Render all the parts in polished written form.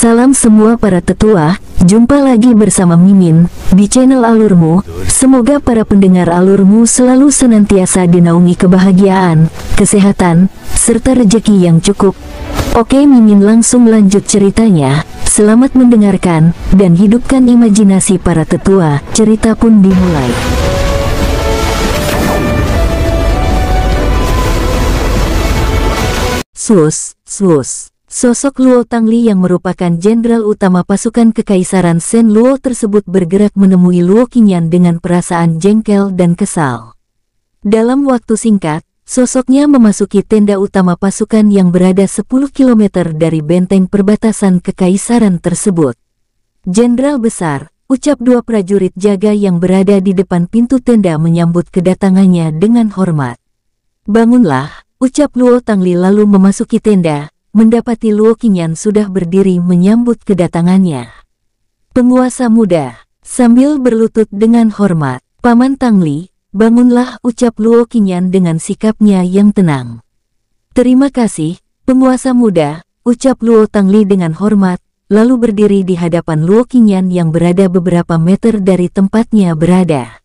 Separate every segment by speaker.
Speaker 1: Salam semua para tetua, jumpa lagi bersama Mimin di channel Alurmu. Semoga para pendengar Alurmu selalu senantiasa dinaungi kebahagiaan, kesehatan, serta rezeki yang cukup. Oke, Mimin langsung lanjut ceritanya. Selamat mendengarkan dan hidupkan imajinasi para tetua. Cerita pun dimulai. Swus. Sosok Luo Tangli yang merupakan jenderal utama pasukan Kekaisaran Shen Luo tersebut bergerak menemui Luo Qingyan dengan perasaan jengkel dan kesal. Dalam waktu singkat, sosoknya memasuki tenda utama pasukan yang berada 10 km dari benteng perbatasan Kekaisaran tersebut. "Jenderal besar," ucap dua prajurit jaga yang berada di depan pintu tenda menyambut kedatangannya dengan hormat. "Bangunlah," ucap Luo Tangli lalu memasuki tenda. Mendapati Luo Qingyan sudah berdiri menyambut kedatangannya. "Penguasa muda," sambil berlutut dengan hormat. "Paman Tangli, bangunlah," ucap Luo Qingyan dengan sikapnya yang tenang. "Terima kasih, penguasa muda," ucap Luo Tangli dengan hormat, lalu berdiri di hadapan Luo Qingyan yang berada beberapa meter dari tempatnya berada.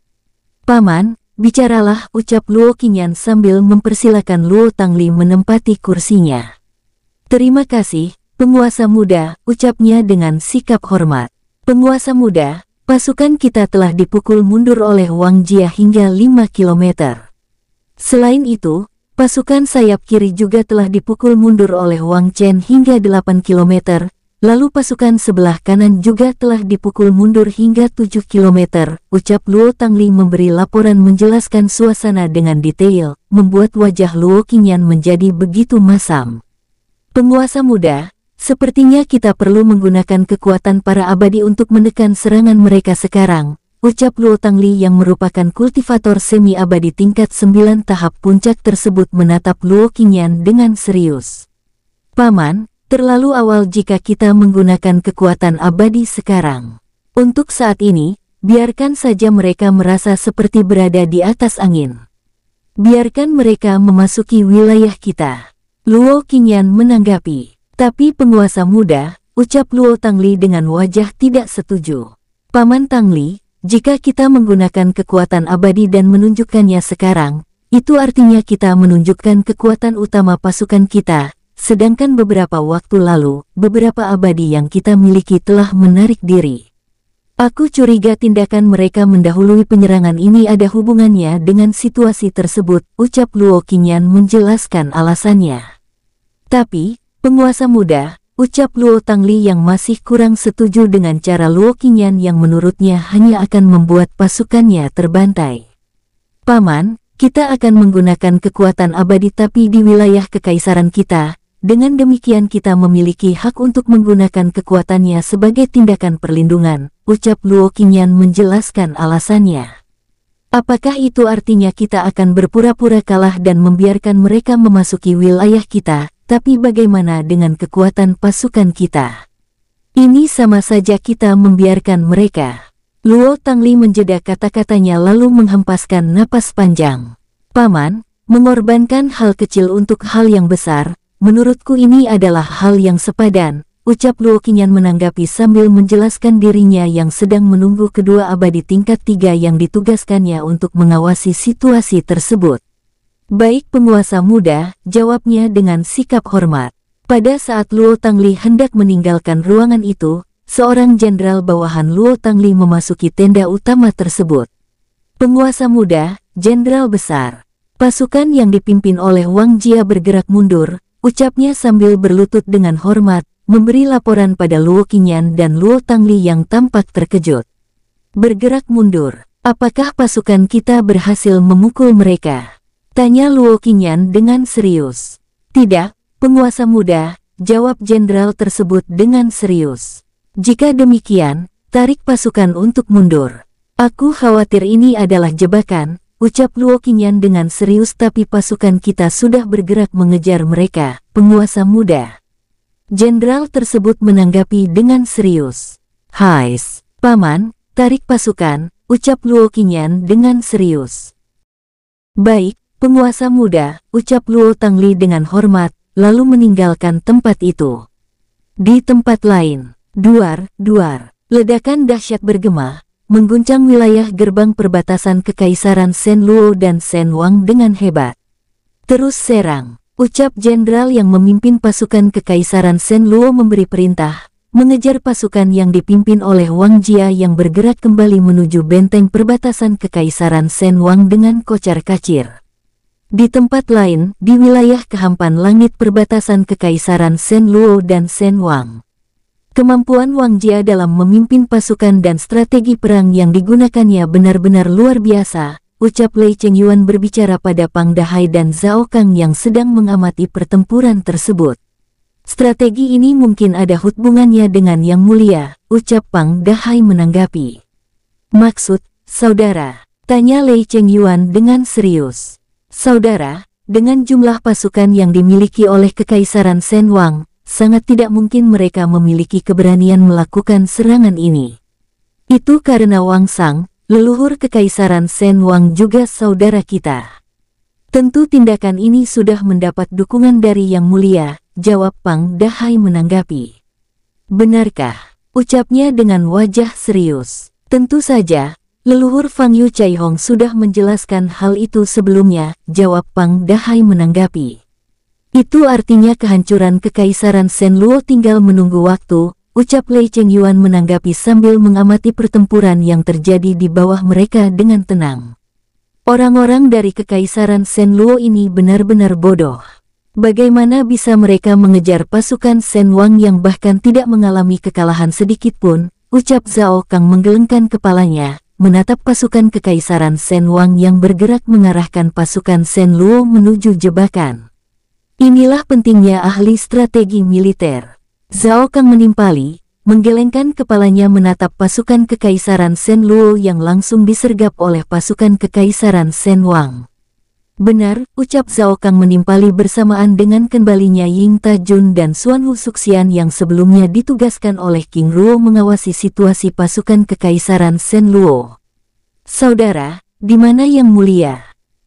Speaker 1: "Paman, bicaralah," ucap Luo Qingyan sambil mempersilakan Luo Tangli menempati kursinya. "Terima kasih, penguasa muda," ucapnya dengan sikap hormat. "Penguasa muda, pasukan kita telah dipukul mundur oleh Wang Jia hingga 5 km. Selain itu, pasukan sayap kiri juga telah dipukul mundur oleh Wang Chen hingga 8 km, lalu pasukan sebelah kanan juga telah dipukul mundur hingga 7 km, ucap Luo Tangli memberi laporan menjelaskan suasana dengan detail, membuat wajah Luo Qingyan menjadi begitu masam. "Penguasa muda, sepertinya kita perlu menggunakan kekuatan para abadi untuk menekan serangan mereka sekarang," ucap Luo Tangli yang merupakan kultivator semi-abadi tingkat 9 tahap puncak tersebut menatap Luo Qingyan dengan serius. "Paman, terlalu awal jika kita menggunakan kekuatan abadi sekarang. Untuk saat ini, biarkan saja mereka merasa seperti berada di atas angin. Biarkan mereka memasuki wilayah kita." Luo Qingyan menanggapi. "Tapi penguasa muda," ucap Luo Tangli dengan wajah tidak setuju. "Paman Tangli, jika kita menggunakan kekuatan abadi dan menunjukkannya sekarang, itu artinya kita menunjukkan kekuatan utama pasukan kita, sedangkan beberapa waktu lalu, beberapa abadi yang kita miliki telah menarik diri. Aku curiga tindakan mereka mendahului penyerangan ini ada hubungannya dengan situasi tersebut," ucap Luo Qingyan menjelaskan alasannya. "Tapi, penguasa muda," ucap Luo Tangli yang masih kurang setuju dengan cara Luo Qingyan yang menurutnya hanya akan membuat pasukannya terbantai. "Paman, kita akan menggunakan kekuatan abadi tapi di wilayah kekaisaran kita. Dengan demikian kita memiliki hak untuk menggunakan kekuatannya sebagai tindakan perlindungan," ucap Luo Qingyan menjelaskan alasannya. "Apakah itu artinya kita akan berpura-pura kalah dan membiarkan mereka memasuki wilayah kita? Tapi bagaimana dengan kekuatan pasukan kita? Ini sama saja kita membiarkan mereka." Luo Tangli menjeda kata-katanya lalu menghempaskan napas panjang. "Paman, mengorbankan hal kecil untuk hal yang besar, menurutku ini adalah hal yang sepadan," ucap Luo Qingyan menanggapi sambil menjelaskan dirinya yang sedang menunggu kedua abadi tingkat 3 yang ditugaskannya untuk mengawasi situasi tersebut. "Baik penguasa muda," jawabnya dengan sikap hormat. Pada saat Luo Tangli hendak meninggalkan ruangan itu, seorang jenderal bawahan Luo Tangli memasuki tenda utama tersebut. "Penguasa muda, jenderal besar, pasukan yang dipimpin oleh Wang Jia bergerak mundur," ucapnya sambil berlutut dengan hormat, memberi laporan pada Luo Qingyan dan Luo Tangli yang tampak terkejut. "Bergerak mundur, apakah pasukan kita berhasil memukul mereka?" tanya Luo Qingyan dengan serius. "Tidak, penguasa muda," jawab jenderal tersebut dengan serius. "Jika demikian, tarik pasukan untuk mundur." "Aku khawatir ini adalah jebakan," ucap Luo Qingyan dengan serius, "tapi pasukan kita sudah bergerak mengejar mereka, penguasa muda." Jenderal tersebut menanggapi dengan serius. "Hais, paman, tarik pasukan," ucap Luo Qingyan dengan serius. "Baik, penguasa muda," ucap Luo Tangli dengan hormat, lalu meninggalkan tempat itu. Di tempat lain, duar, ledakan dahsyat bergema, mengguncang wilayah gerbang perbatasan Kekaisaran Shen Luo dan Shen Wang dengan hebat. Terus serang, ucap jenderal yang memimpin pasukan Kekaisaran Shen Luo memberi perintah, mengejar pasukan yang dipimpin oleh Wang Jia yang bergerak kembali menuju benteng perbatasan Kekaisaran Shen Wang dengan kocar-kacir. Di tempat lain, di wilayah kehampan langit perbatasan Kekaisaran Shen Luo dan Shen Wang, kemampuan Wang Jia dalam memimpin pasukan dan strategi perang yang digunakannya benar-benar luar biasa, ucap Lei Chengyuan berbicara pada Pang Dahai dan Zhao Kang yang sedang mengamati pertempuran tersebut. Strategi ini mungkin ada hubungannya dengan Yang Mulia, ucap Pang Dahai menanggapi. Maksud, saudara? Tanya Lei Chengyuan dengan serius. Saudara, dengan jumlah pasukan yang dimiliki oleh Kekaisaran Shen Wang, sangat tidak mungkin mereka memiliki keberanian melakukan serangan ini. Itu karena Wang Sang, leluhur Kekaisaran Shen Wang juga saudara kita. Tentu tindakan ini sudah mendapat dukungan dari Yang Mulia, jawab Pang Dahai menanggapi. Benarkah? Ucapnya dengan wajah serius. Tentu saja, leluhur Fang Yu Chai Hong sudah menjelaskan hal itu sebelumnya, jawab Pang Dahai menanggapi. Itu artinya kehancuran Kekaisaran Shen Luo tinggal menunggu waktu, ucap Lei Chengyuan menanggapi sambil mengamati pertempuran yang terjadi di bawah mereka dengan tenang. Orang-orang dari Kekaisaran Shen Luo ini benar-benar bodoh. Bagaimana bisa mereka mengejar pasukan Shen Wang yang bahkan tidak mengalami kekalahan sedikit pun, ucap Zhao Kang menggelengkan kepalanya, menatap pasukan Kekaisaran Shen Wang yang bergerak mengarahkan pasukan Shen Luo menuju jebakan. Inilah pentingnya ahli strategi militer. Zhao Kang menimpali, menggelengkan kepalanya menatap pasukan Kekaisaran Shen Luo yang langsung disergap oleh pasukan Kekaisaran Shen Wang. Benar, ucap Zhao Kang menimpali bersamaan dengan kembalinya Ying Tajun dan Xuan Wu Suxian yang sebelumnya ditugaskan oleh King Ruo mengawasi situasi pasukan Kekaisaran Shen Luo. Saudara, di mana Yang Mulia?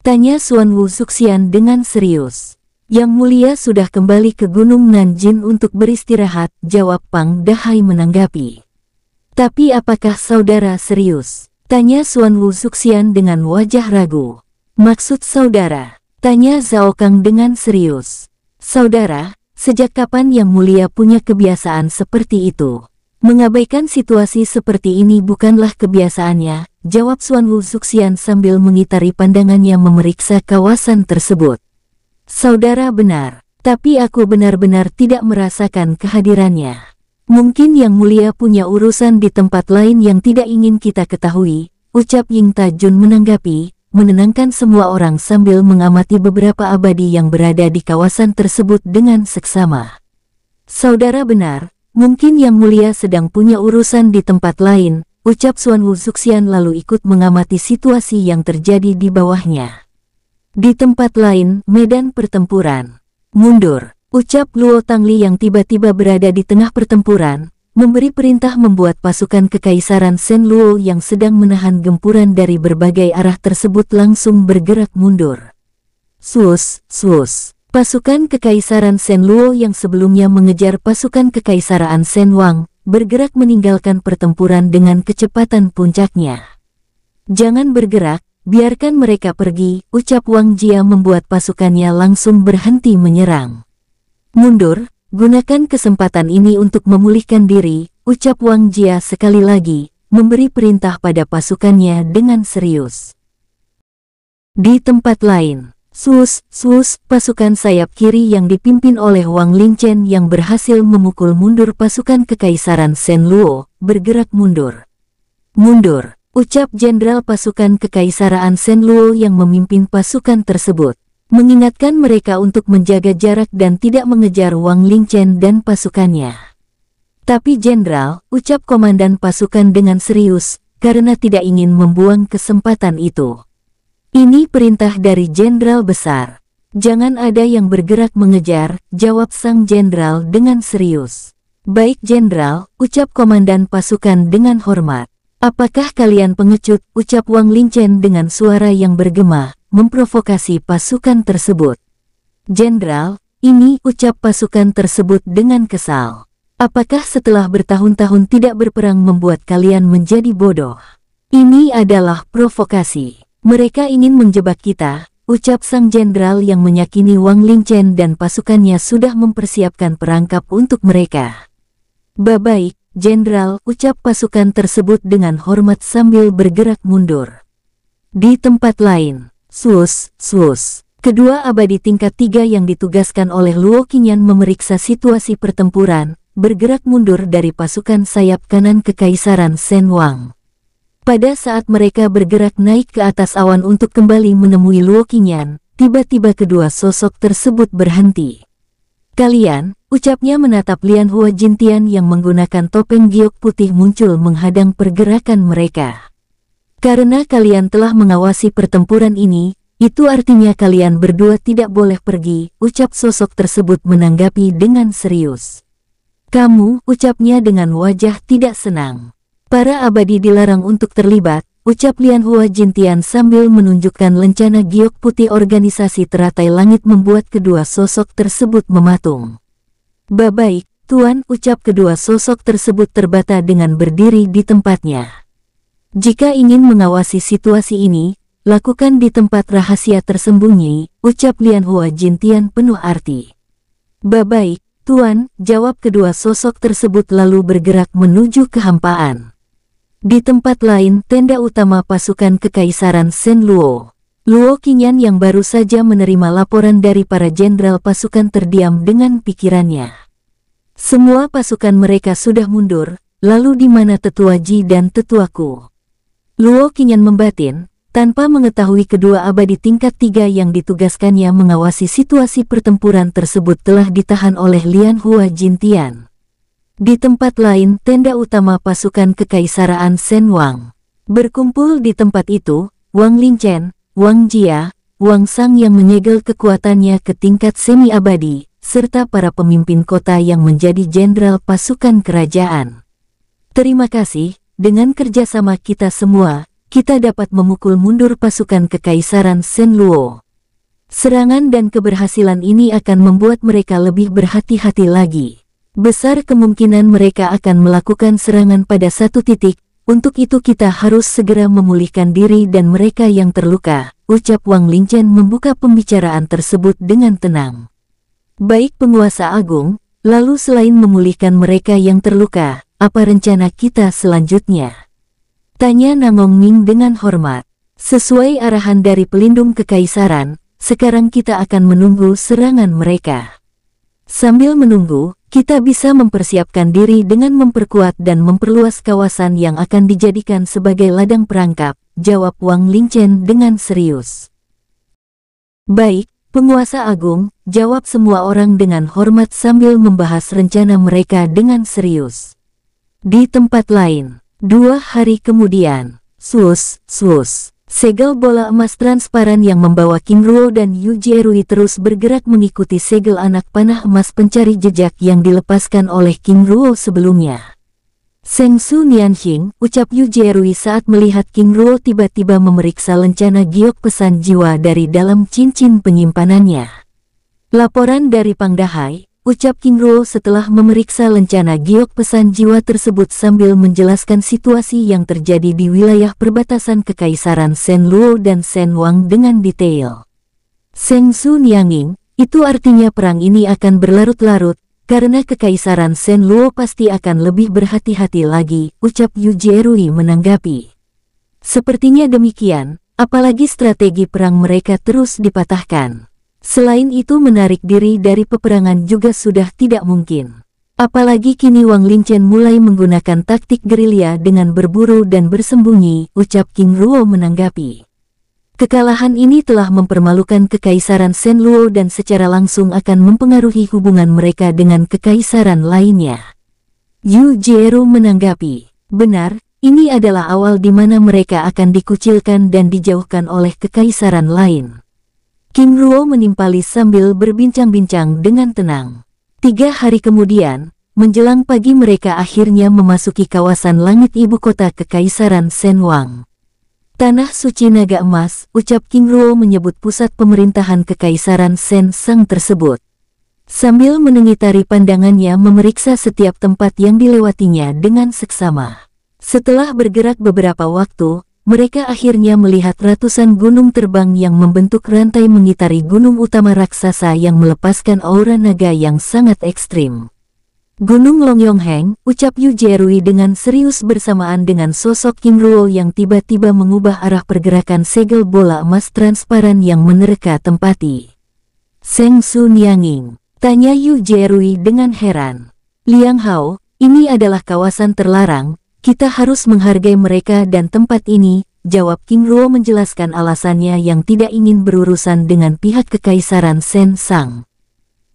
Speaker 1: Tanya Xuan Wu Suxian dengan serius. Yang Mulia sudah kembali ke Gunung Nanjin untuk beristirahat, jawab Pang Dahai menanggapi. Tapi apakah saudara serius? Tanya Xuan Wu Suxian dengan wajah ragu. Maksud saudara? Tanya Zhao Kang dengan serius. Saudara, sejak kapan Yang Mulia punya kebiasaan seperti itu? Mengabaikan situasi seperti ini bukanlah kebiasaannya, jawab Xuan Wu Suxian sambil mengitari pandangannya memeriksa kawasan tersebut. Saudara benar, tapi aku benar-benar tidak merasakan kehadirannya. Mungkin Yang Mulia punya urusan di tempat lain yang tidak ingin kita ketahui, ucap Ying Tajun menanggapi, menenangkan semua orang sambil mengamati beberapa abadi yang berada di kawasan tersebut dengan seksama. Saudara benar, mungkin Yang Mulia sedang punya urusan di tempat lain, ucap Xuan Wu Suxian lalu ikut mengamati situasi yang terjadi di bawahnya. Di tempat lain, medan pertempuran. Mundur, ucap Luo Tangli yang tiba-tiba berada di tengah pertempuran, memberi perintah membuat pasukan Kekaisaran Shen Luo yang sedang menahan gempuran dari berbagai arah tersebut langsung bergerak mundur. Sus. Pasukan Kekaisaran Shen Luo yang sebelumnya mengejar pasukan Kekaisaran Shen Wang, bergerak meninggalkan pertempuran dengan kecepatan puncaknya. Jangan bergerak, biarkan mereka pergi, ucap Wang Jia membuat pasukannya langsung berhenti menyerang. Mundur, gunakan kesempatan ini untuk memulihkan diri, ucap Wang Jia sekali lagi, memberi perintah pada pasukannya dengan serius. Di tempat lain, sus, pasukan sayap kiri yang dipimpin oleh Wang Lingchen yang berhasil memukul mundur pasukan Kekaisaran Shen Luo, bergerak mundur. Mundur, ucap jenderal pasukan Kekaisaran Shen Luo yang memimpin pasukan tersebut, mengingatkan mereka untuk menjaga jarak dan tidak mengejar Wang Lingchen dan pasukannya. Tapi jenderal, ucap komandan pasukan dengan serius, karena tidak ingin membuang kesempatan itu. Ini perintah dari jenderal besar. Jangan ada yang bergerak mengejar, jawab sang jenderal dengan serius. Baik jenderal, ucap komandan pasukan dengan hormat. Apakah kalian pengecut, ucap Wang Lingchen dengan suara yang bergema, memprovokasi pasukan tersebut. Jenderal, ini, ucap pasukan tersebut dengan kesal. Apakah setelah bertahun-tahun tidak berperang membuat kalian menjadi bodoh? Ini adalah provokasi. Mereka ingin menjebak kita, ucap sang jenderal yang meyakini Wang Lingchen dan pasukannya sudah mempersiapkan perangkap untuk mereka. Baik, jenderal, ucap pasukan tersebut dengan hormat sambil bergerak mundur. Di tempat lain, swus. Kedua abadi tingkat 3 yang ditugaskan oleh Luo Qingyan memeriksa situasi pertempuran, bergerak mundur dari pasukan sayap kanan Kekaisaran Shen Wang. Pada saat mereka bergerak naik ke atas awan untuk kembali menemui Luo Qingyan, tiba-tiba kedua sosok tersebut berhenti. Kalian, ucapnya menatap Lian Hua Jintian yang menggunakan topeng giok putih muncul menghadang pergerakan mereka. Karena kalian telah mengawasi pertempuran ini, itu artinya kalian berdua tidak boleh pergi, ucap sosok tersebut menanggapi dengan serius. Kamu, ucapnya dengan wajah tidak senang. Para abadi dilarang untuk terlibat, ucap Lian Hua Jintian sambil menunjukkan lencana giok putih organisasi teratai langit membuat kedua sosok tersebut mematung. Baik, Tuan, ucap kedua sosok tersebut terbata dengan berdiri di tempatnya. Jika ingin mengawasi situasi ini, lakukan di tempat rahasia tersembunyi, ucap Lian Hua Jintian penuh arti. Baik, Tuan, jawab kedua sosok tersebut lalu bergerak menuju kehampaan. Di tempat lain, tenda utama pasukan Kekaisaran Shen Luo. Luo Qingyan yang baru saja menerima laporan dari para jenderal pasukan terdiam dengan pikirannya. Semua pasukan mereka sudah mundur, lalu di mana Tetua Ji dan Tetuaku? Luo Qingyan membatin, tanpa mengetahui kedua abadi tingkat 3 yang ditugaskannya mengawasi situasi pertempuran tersebut telah ditahan oleh Lian Hua Jintian. Di tempat lain, tenda utama pasukan Kekaisaraan Shen Wang. Berkumpul di tempat itu, Wang Lingchen, Wang Jia, Wang Sang yang menyegel kekuatannya ke tingkat semi-abadi, serta para pemimpin kota yang menjadi jenderal pasukan kerajaan. Terima kasih, dengan kerjasama kita semua, kita dapat memukul mundur pasukan Kekaisaran Shen Luo. Serangan dan keberhasilan ini akan membuat mereka lebih berhati-hati lagi. Besar kemungkinan mereka akan melakukan serangan pada satu titik, untuk itu kita harus segera memulihkan diri dan mereka yang terluka, ucap Wang Lingchen membuka pembicaraan tersebut dengan tenang. Baik penguasa agung, lalu selain memulihkan mereka yang terluka, apa rencana kita selanjutnya? Tanya Nangong Ming dengan hormat. Sesuai arahan dari pelindung kekaisaran, sekarang kita akan menunggu serangan mereka. Sambil menunggu, kita bisa mempersiapkan diri dengan memperkuat dan memperluas kawasan yang akan dijadikan sebagai ladang perangkap, jawab Wang Lingchen dengan serius. Baik, penguasa agung, jawab semua orang dengan hormat sambil membahas rencana mereka dengan serius. Di tempat lain, 2 hari kemudian, swus. Segel bola emas transparan yang membawa King Ruo dan Yu Jierui terus bergerak mengikuti segel anak panah emas pencari jejak yang dilepaskan oleh King Ruo sebelumnya. Seng Su Nianxing, ucap Yu Jierui saat melihat King Ruo tiba-tiba memeriksa lencana giok pesan jiwa dari dalam cincin penyimpanannya. Laporan dari Pangdahai, ucap King Ruo setelah memeriksa lencana giok pesan jiwa tersebut sambil menjelaskan situasi yang terjadi di wilayah perbatasan Kekaisaran Shen Luo dan Shen Wang dengan detail. Seng Su Nianxing, itu artinya perang ini akan berlarut-larut, karena Kekaisaran Shen Luo pasti akan lebih berhati-hati lagi, ucap Yu Jierui menanggapi. Sepertinya demikian, apalagi strategi perang mereka terus dipatahkan. Selain itu menarik diri dari peperangan juga sudah tidak mungkin. Apalagi kini Wang Lingchen mulai menggunakan taktik gerilya dengan berburu dan bersembunyi, ucap King Ruo menanggapi. Kekalahan ini telah mempermalukan Kekaisaran Shen Luo dan secara langsung akan mempengaruhi hubungan mereka dengan kekaisaran lainnya. Yu Jieru menanggapi, benar, ini adalah awal di mana mereka akan dikucilkan dan dijauhkan oleh kekaisaran lain. King Ruo menimpali sambil berbincang-bincang dengan tenang. 3 hari kemudian, menjelang pagi mereka akhirnya memasuki kawasan langit ibu kota Kekaisaran Shen Wang. Tanah suci naga emas, ucap King Ruo menyebut pusat pemerintahan Kekaisaran Shen Sang tersebut. Sambil menengitari pandangannya memeriksa setiap tempat yang dilewatinya dengan seksama. Setelah bergerak beberapa waktu, mereka akhirnya melihat ratusan gunung terbang yang membentuk rantai mengitari gunung utama raksasa yang melepaskan aura naga yang sangat ekstrim. Gunung Longyongheng, ucap Yu Jerui dengan serius bersamaan dengan sosok King Ruo yang tiba-tiba mengubah arah pergerakan segel bola emas transparan yang menerka tempati. Seng Su Nianging, tanya Yu Jerui dengan heran. Liang Hao, ini adalah kawasan terlarang, kita harus menghargai mereka dan tempat ini, jawab King Ruo menjelaskan alasannya yang tidak ingin berurusan dengan pihak Kekaisaran Sen Sang.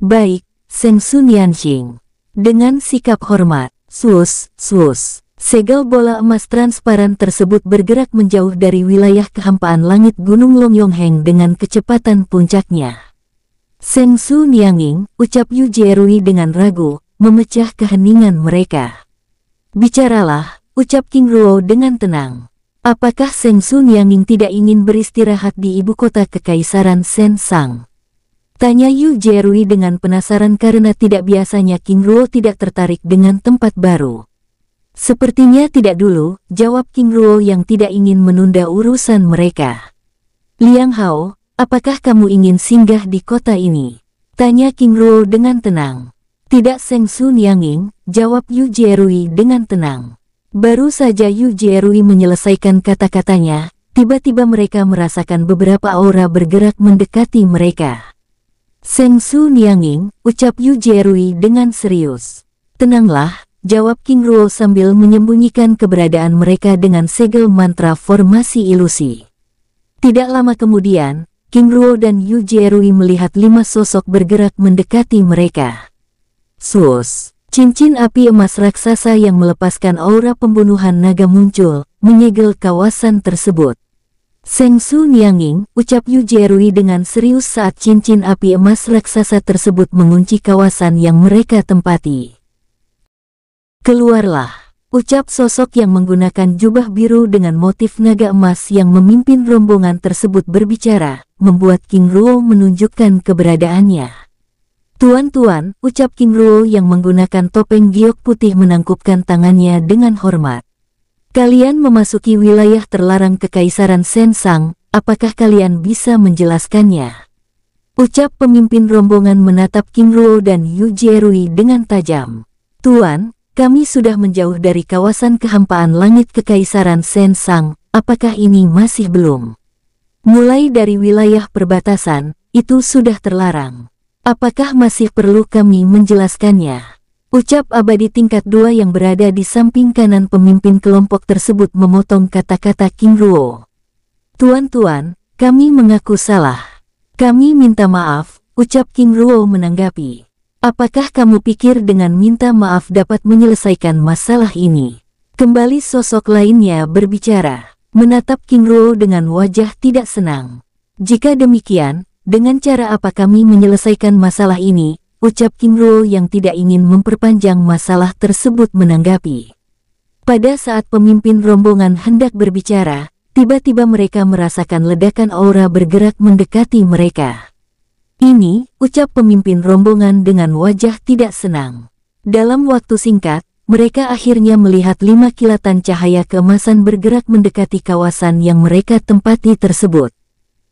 Speaker 1: Baik, Seng Su Nianxing. Dengan sikap hormat, swus, swus, segel bola emas transparan tersebut bergerak menjauh dari wilayah kehampaan langit Gunung Longyongheng dengan kecepatan puncaknya. Seng Su Nianging, ucap Yu Jerui dengan ragu, memecah keheningan mereka. Bicaralah, ucap King Ruo dengan tenang. Apakah Seng Su Nianging tidak ingin beristirahat di ibu kota Kekaisaran Sen Sang? Tanya Yu Jerui dengan penasaran karena tidak biasanya King Ruo tidak tertarik dengan tempat baru. Sepertinya tidak dulu, jawab King Ruo yang tidak ingin menunda urusan mereka. Liang Hao, apakah kamu ingin singgah di kota ini? Tanya King Ruo dengan tenang. Tidak Seng Su Nianging, jawab Yu Jerui dengan tenang. Baru saja Yu Jerui menyelesaikan kata-katanya, tiba-tiba mereka merasakan beberapa aura bergerak mendekati mereka. Seng Su Nianging, ucap Yu Jerui dengan serius. Tenanglah, jawab King Ruo sambil menyembunyikan keberadaan mereka dengan segel mantra formasi ilusi. Tidak lama kemudian, King Ruo dan Yu Jerui melihat 5 sosok bergerak mendekati mereka. Sus, cincin api emas raksasa yang melepaskan aura pembunuhan naga muncul, menyegel kawasan tersebut. Seng Su Nianging, ucap Yu Jerui dengan serius saat cincin api emas raksasa tersebut mengunci kawasan yang mereka tempati. Keluarlah, ucap sosok yang menggunakan jubah biru dengan motif naga emas yang memimpin rombongan tersebut berbicara, membuat King Ruo menunjukkan keberadaannya. Tuan-tuan, ucap King Ruo yang menggunakan topeng giok putih menangkupkan tangannya dengan hormat. Kalian memasuki wilayah terlarang Kekaisaran Sen Sang, apakah kalian bisa menjelaskannya? Ucap pemimpin rombongan menatap King Ruo dan Yu Jerui dengan tajam. Tuan, kami sudah menjauh dari kawasan kehampaan langit Kekaisaran Sen Sang, apakah ini masih belum? Mulai dari wilayah perbatasan, itu sudah terlarang. Apakah masih perlu kami menjelaskannya? Ucap abadi tingkat 2 yang berada di samping kanan pemimpin kelompok tersebut memotong kata-kata King Ruo. Tuan-tuan, kami mengaku salah. Kami minta maaf, ucap King Ruo menanggapi. Apakah kamu pikir dengan minta maaf dapat menyelesaikan masalah ini? Kembali sosok lainnya berbicara, menatap King Ruo dengan wajah tidak senang. Jika demikian, dengan cara apa kami menyelesaikan masalah ini? Ucap King Ruo yang tidak ingin memperpanjang masalah tersebut menanggapi. Pada saat pemimpin rombongan hendak berbicara, tiba-tiba mereka merasakan ledakan aura bergerak mendekati mereka. Ini, ucap pemimpin rombongan dengan wajah tidak senang. Dalam waktu singkat, mereka akhirnya melihat 5 kilatan cahaya keemasan bergerak mendekati kawasan yang mereka tempati tersebut.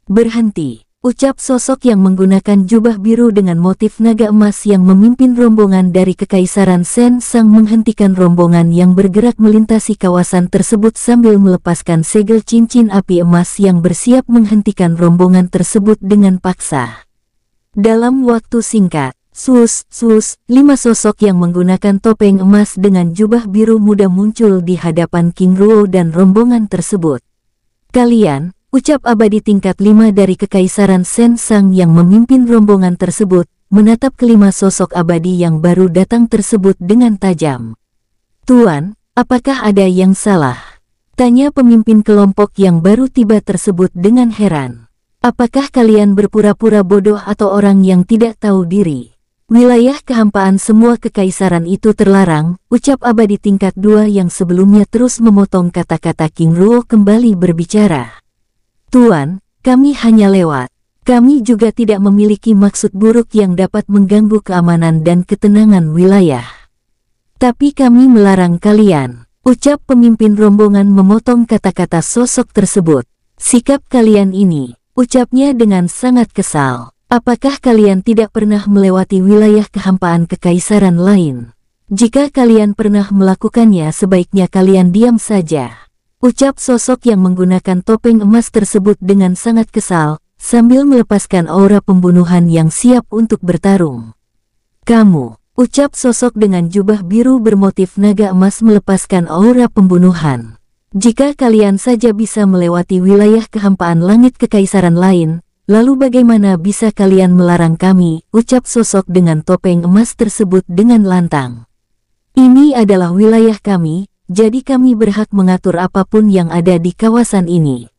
Speaker 1: Berhenti. Ucap sosok yang menggunakan jubah biru dengan motif naga emas yang memimpin rombongan dari Kekaisaran Sen Sang menghentikan rombongan yang bergerak melintasi kawasan tersebut sambil melepaskan segel cincin api emas yang bersiap menghentikan rombongan tersebut dengan paksa. Dalam waktu singkat, sus, 5 sosok yang menggunakan topeng emas dengan jubah biru muda muncul di hadapan King Ruo dan rombongan tersebut. Kalian, ucap abadi tingkat 5 dari Kekaisaran Sen Sang yang memimpin rombongan tersebut, menatap kelima sosok abadi yang baru datang tersebut dengan tajam. Tuan, apakah ada yang salah? Tanya pemimpin kelompok yang baru tiba tersebut dengan heran. Apakah kalian berpura-pura bodoh atau orang yang tidak tahu diri? Wilayah kehampaan semua kekaisaran itu terlarang, ucap abadi tingkat 2 yang sebelumnya terus memotong kata-kata King Ruo kembali berbicara. Tuan, kami hanya lewat. Kami juga tidak memiliki maksud buruk yang dapat mengganggu keamanan dan ketenangan wilayah. Tapi kami melarang kalian, ucap pemimpin rombongan memotong kata-kata sosok tersebut. Sikap kalian ini, ucapnya dengan sangat kesal. Apakah kalian tidak pernah melewati wilayah kehampaan kekaisaran lain? Jika kalian pernah melakukannya, sebaiknya kalian diam saja. Ucap sosok yang menggunakan topeng emas tersebut dengan sangat kesal, sambil melepaskan aura pembunuhan yang siap untuk bertarung. Kamu, ucap sosok dengan jubah biru bermotif naga emas melepaskan aura pembunuhan. Jika kalian saja bisa melewati wilayah kehampaan langit kekaisaran lain, lalu bagaimana bisa kalian melarang kami, ucap sosok dengan topeng emas tersebut dengan lantang. Ini adalah wilayah kami, jadi kami berhak mengatur apapun yang ada di kawasan ini.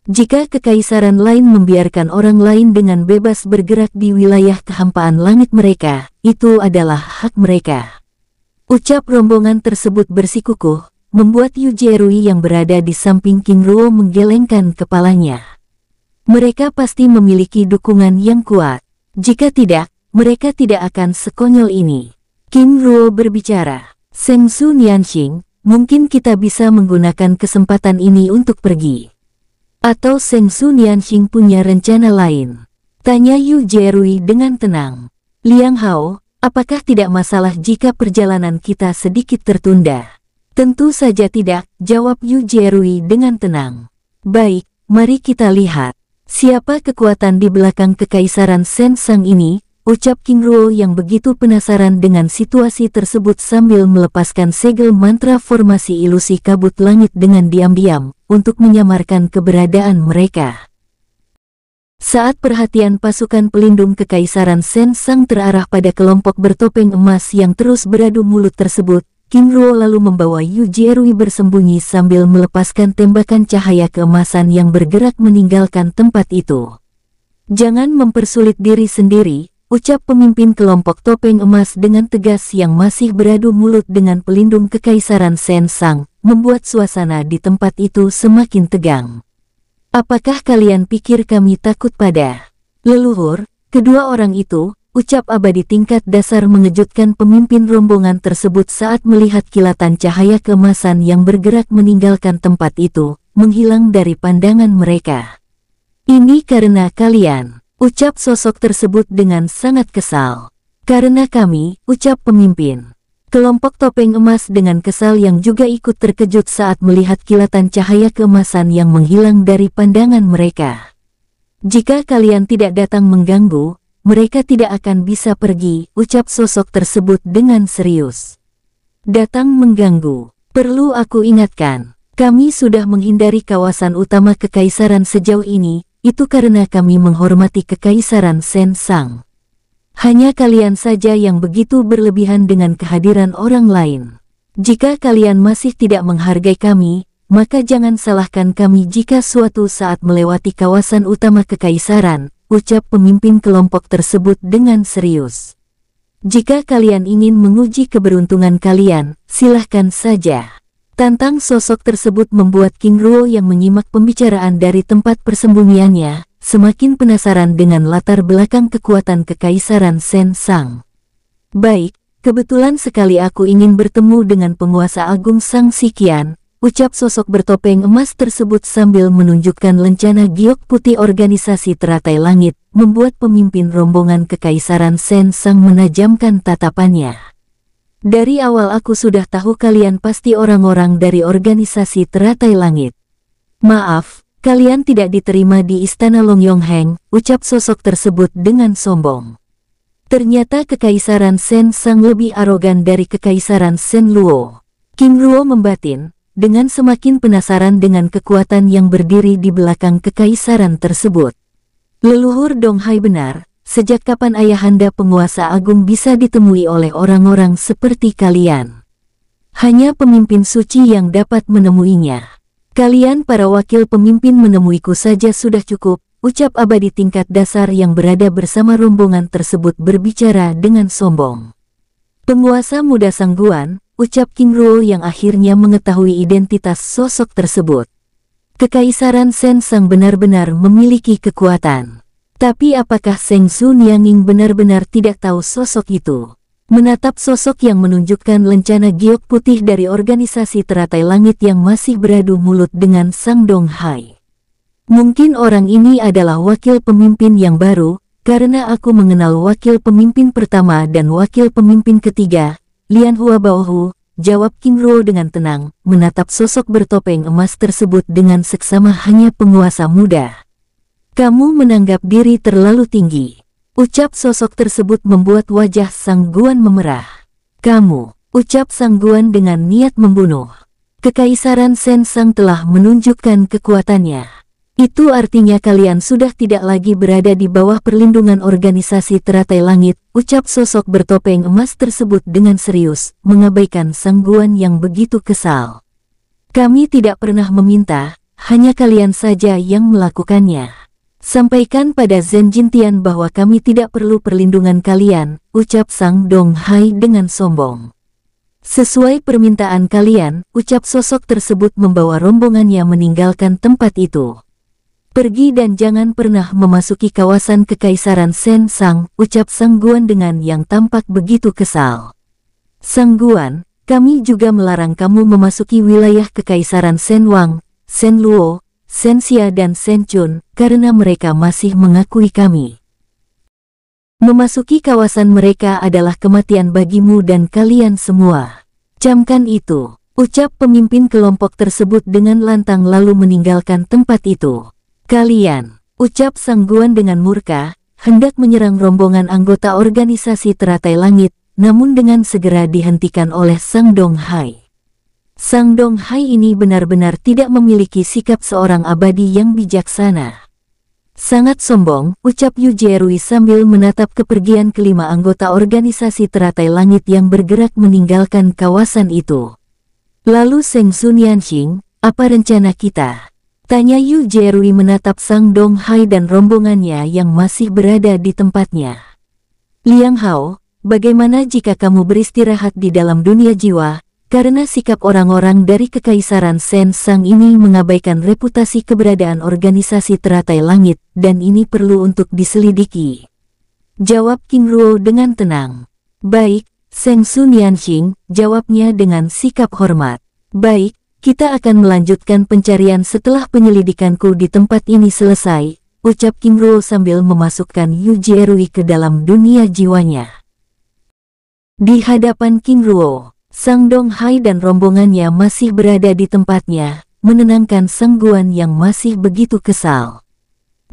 Speaker 1: Jika kekaisaran lain membiarkan orang lain dengan bebas bergerak di wilayah kehampaan langit mereka, itu adalah hak mereka. Ucap rombongan tersebut bersikukuh, membuat Yu Jerui yang berada di samping King Ruo menggelengkan kepalanya. Mereka pasti memiliki dukungan yang kuat. Jika tidak, mereka tidak akan sekonyol ini. King Ruo berbicara, Seng Su Nianxing, mungkin kita bisa menggunakan kesempatan ini untuk pergi. Atau Seng Su Nianxing punya rencana lain? Tanya Yu Jerui dengan tenang. Liang Hao, apakah tidak masalah jika perjalanan kita sedikit tertunda? Tentu saja tidak, jawab Yu Jerui dengan tenang. Baik, mari kita lihat. Siapa kekuatan di belakang kekaisaran Sen Sang ini? Ucap King Ruo yang begitu penasaran dengan situasi tersebut sambil melepaskan segel mantra formasi ilusi kabut langit dengan diam-diam, untuk menyamarkan keberadaan mereka. Saat perhatian pasukan pelindung kekaisaran Sen Sang terarah pada kelompok bertopeng emas yang terus beradu mulut tersebut, King Ruo lalu membawa Yu Jerui bersembunyi sambil melepaskan tembakan cahaya keemasan yang bergerak meninggalkan tempat itu. Jangan mempersulit diri sendiri, ucap pemimpin kelompok topeng emas dengan tegas yang masih beradu mulut dengan pelindung kekaisaran Sen Sang, membuat suasana di tempat itu semakin tegang. Apakah kalian pikir kami takut pada leluhur? Kedua orang itu, ucap abadi tingkat dasar mengejutkan pemimpin rombongan tersebut saat melihat kilatan cahaya keemasan yang bergerak meninggalkan tempat itu, menghilang dari pandangan mereka. Ini karena kalian, ucap sosok tersebut dengan sangat kesal. Karena kami, ucap pemimpin kelompok topeng emas dengan kesal yang juga ikut terkejut saat melihat kilatan cahaya keemasan yang menghilang dari pandangan mereka. Jika kalian tidak datang mengganggu, mereka tidak akan bisa pergi, ucap sosok tersebut dengan serius. Datang mengganggu, perlu aku ingatkan, kami sudah menghindari kawasan utama kekaisaran sejauh ini, itu karena kami menghormati kekaisaran Sen Sang. Hanya kalian saja yang begitu berlebihan dengan kehadiran orang lain. Jika kalian masih tidak menghargai kami, maka jangan salahkan kami jika suatu saat melewati kawasan utama kekaisaran, ucap pemimpin kelompok tersebut dengan serius. Jika kalian ingin menguji keberuntungan kalian, silahkan saja. Tantang sosok tersebut membuat King Ruo yang menyimak pembicaraan dari tempat persembunyiannya, semakin penasaran dengan latar belakang kekuatan kekaisaran Sen Sang. Baik, kebetulan sekali aku ingin bertemu dengan penguasa agung Sang Sikian, ucap sosok bertopeng emas tersebut sambil menunjukkan lencana giok putih organisasi teratai langit, membuat pemimpin rombongan kekaisaran Sen Sang menajamkan tatapannya. Dari awal aku sudah tahu kalian pasti orang-orang dari organisasi teratai langit. Maaf, kalian tidak diterima di istana Longyongheng, ucap sosok tersebut dengan sombong. Ternyata kekaisaran Sen Sang lebih arogan dari kekaisaran Sen Luo. King Ruo membatin, dengan semakin penasaran dengan kekuatan yang berdiri di belakang kekaisaran tersebut. Leluhur Donghai benar, sejak kapan ayahanda penguasa agung bisa ditemui oleh orang-orang seperti kalian? Hanya pemimpin suci yang dapat menemuinya. Kalian para wakil pemimpin menemuiku saja sudah cukup, ucap abadi tingkat dasar yang berada bersama rombongan tersebut berbicara dengan sombong. Penguasa muda Sangguan, ucap King Ruo yang akhirnya mengetahui identitas sosok tersebut. Kekaisaran Sen Sang benar-benar memiliki kekuatan. Tapi apakah Seng Su Nianging benar-benar tidak tahu sosok itu? Menatap sosok yang menunjukkan lencana giok putih dari organisasi teratai langit yang masih beradu mulut dengan Sang Dong Hai. Mungkin orang ini adalah wakil pemimpin yang baru, karena aku mengenal wakil pemimpin pertama dan wakil pemimpin ketiga, Lian Hua Baohu, jawab King Ruo dengan tenang, menatap sosok bertopeng emas tersebut dengan seksama hanya penguasa muda. Kamu menanggap diri terlalu tinggi. Ucap sosok tersebut membuat wajah Sang Guan memerah. Kamu, ucap Sang Guan dengan niat membunuh. Kekaisaran Sen Sang telah menunjukkan kekuatannya. Itu artinya kalian sudah tidak lagi berada di bawah perlindungan organisasi teratai langit, ucap sosok bertopeng emas tersebut dengan serius, mengabaikan Sang Guan yang begitu kesal. Kami tidak pernah meminta, hanya kalian saja yang melakukannya. Sampaikan pada Zhen Jintian bahwa kami tidak perlu perlindungan kalian, ucap Sang Dong Hai dengan sombong. Sesuai permintaan kalian, ucap sosok tersebut membawa rombongannya meninggalkan tempat itu. Pergi dan jangan pernah memasuki kawasan kekaisaran Sen Sang, ucap Sang Guan dengan yang tampak begitu kesal. Sang Guan, kami juga melarang kamu memasuki wilayah kekaisaran Sen Wang, Sen Luo, Sen Xia dan Sen Chun, karena mereka masih mengakui kami. Memasuki kawasan mereka adalah kematian bagimu dan kalian semua. Camkan itu, ucap pemimpin kelompok tersebut dengan lantang lalu meninggalkan tempat itu. Kalian, ucap Sang Guan dengan murka, hendak menyerang rombongan anggota organisasi teratai langit, namun dengan segera dihentikan oleh Sang Dong Hai. Sang Dong Hai ini benar-benar tidak memiliki sikap seorang abadi yang bijaksana. Sangat sombong, ucap Yu Jierui sambil menatap kepergian kelima anggota organisasi teratai langit yang bergerak meninggalkan kawasan itu. Lalu Seng Su Nianxing, apa rencana kita? Tanya Yu Jierui menatap Sang Dong Hai dan rombongannya yang masih berada di tempatnya. Liang Hao, bagaimana jika kamu beristirahat di dalam dunia jiwa? Karena sikap orang-orang dari Kekaisaran Sen Sang ini mengabaikan reputasi keberadaan organisasi teratai langit, dan ini perlu untuk diselidiki. Jawab King Ruo dengan tenang. Baik, Seng Su Nianxing, jawabnya dengan sikap hormat. Baik, kita akan melanjutkan pencarian setelah penyelidikanku di tempat ini selesai, ucap King Ruo sambil memasukkan Yu Jierui ke dalam dunia jiwanya. Di hadapan King Ruo, Sang Dong Hai dan rombongannya masih berada di tempatnya, menenangkan Sang Guan yang masih begitu kesal.